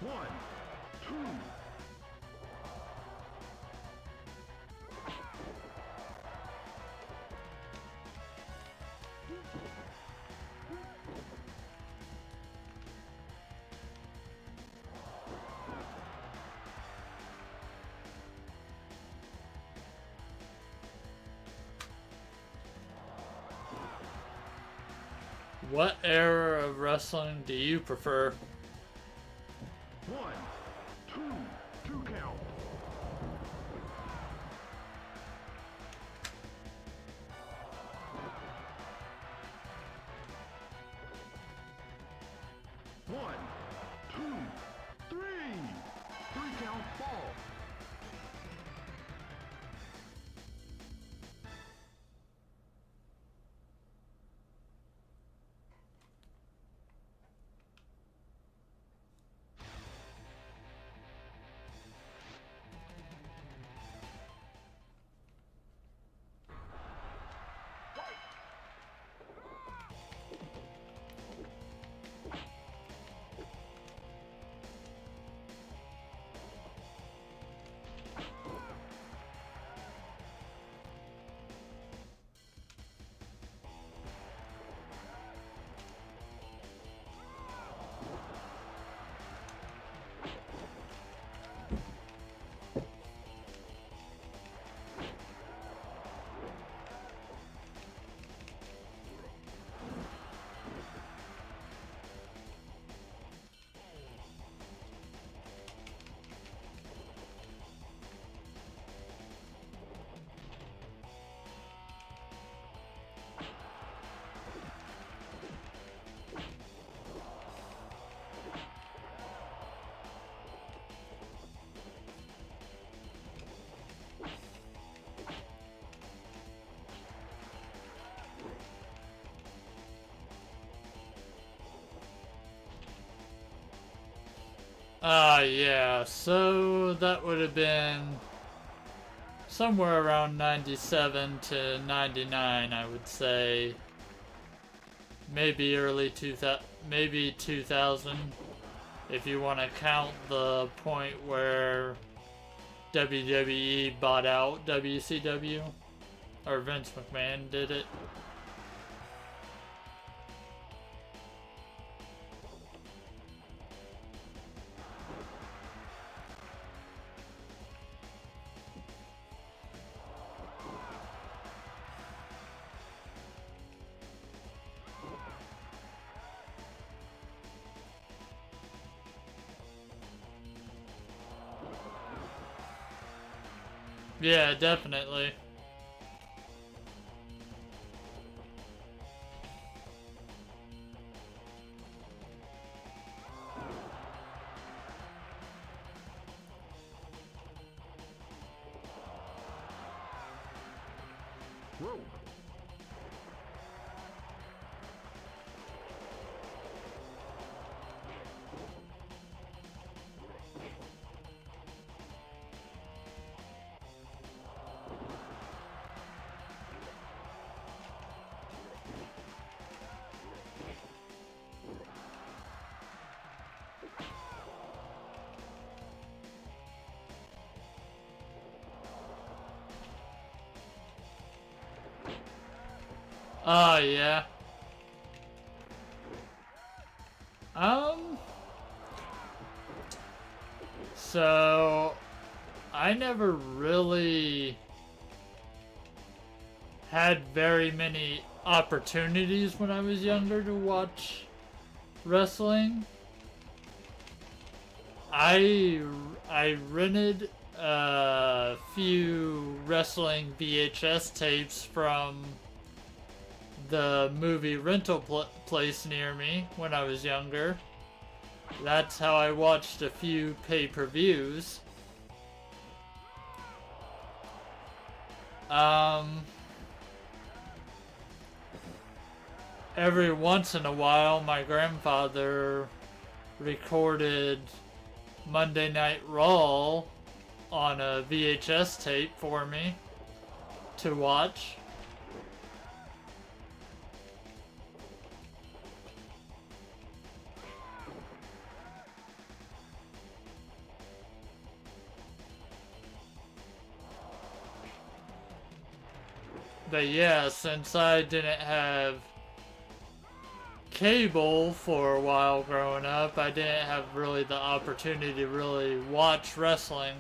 One, two. What era of wrestling do you prefer? One, two, two count. One, two, three. Three count fall. Yeah, so that would have been somewhere around 97 to 99, I would say. maybe early 2000, maybe 2000, if you want to count the point where WWE bought out WCW, or Vince McMahon did it. Yeah, definitely. Rope. Oh, yeah. Um, so I never really had very many opportunities when I was younger to watch wrestling. I rented a few wrestling VHS tapes from the movie rental place near me when I was younger. That's how I watched a few pay-per-views. Every once in a while, my grandfather recorded Monday Night Raw on a VHS tape for me to watch. But yeah, since I didn't have cable for a while growing up, I didn't have really the opportunity to really watch wrestling.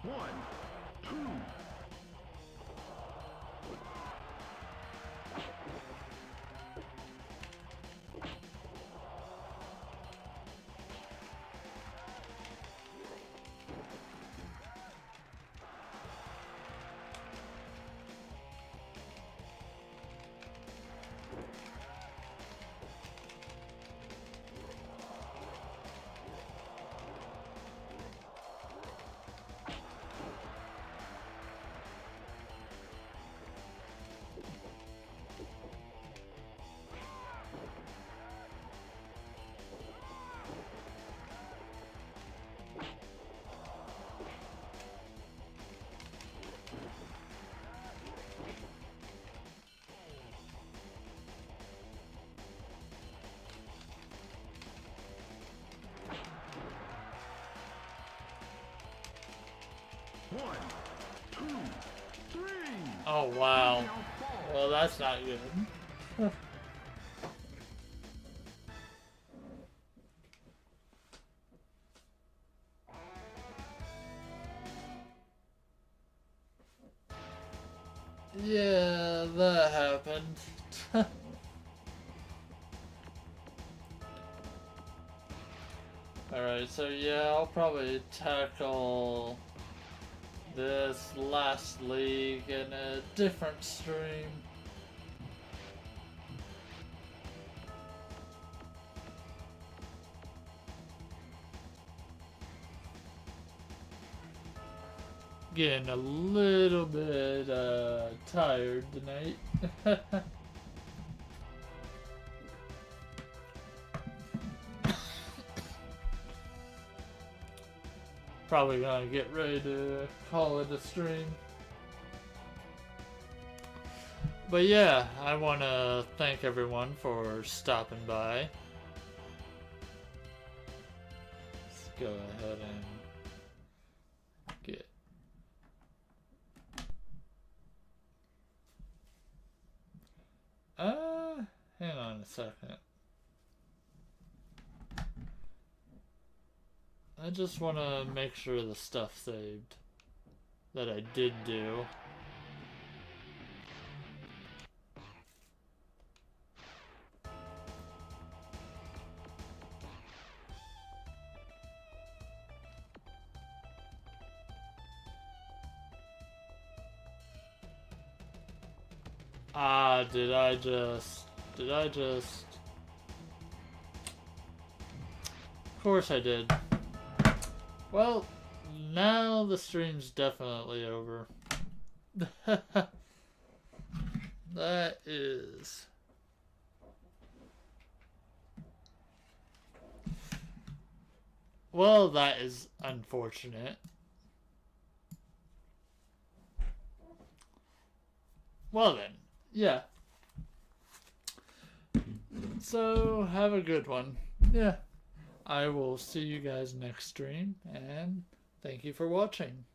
One, two. One, two, three. Oh wow. Now fall. Well, that's not good. Yeah, that happened. Anyway, so yeah, I'll probably tackle this last league in a different stream. Getting a little bit tired tonight. Probably gonna get ready to call it a stream. But yeah, I want to thank everyone for stopping by. Let's go ahead and get... hang on a second. I just want to make sure the stuff saved that I did do. Ah, did I just... Of course I did. Well, now the stream's definitely over. That is... Well, that is unfortunate. Well then, yeah. So, have a good one. Yeah. I will see you guys next stream, and thank you for watching.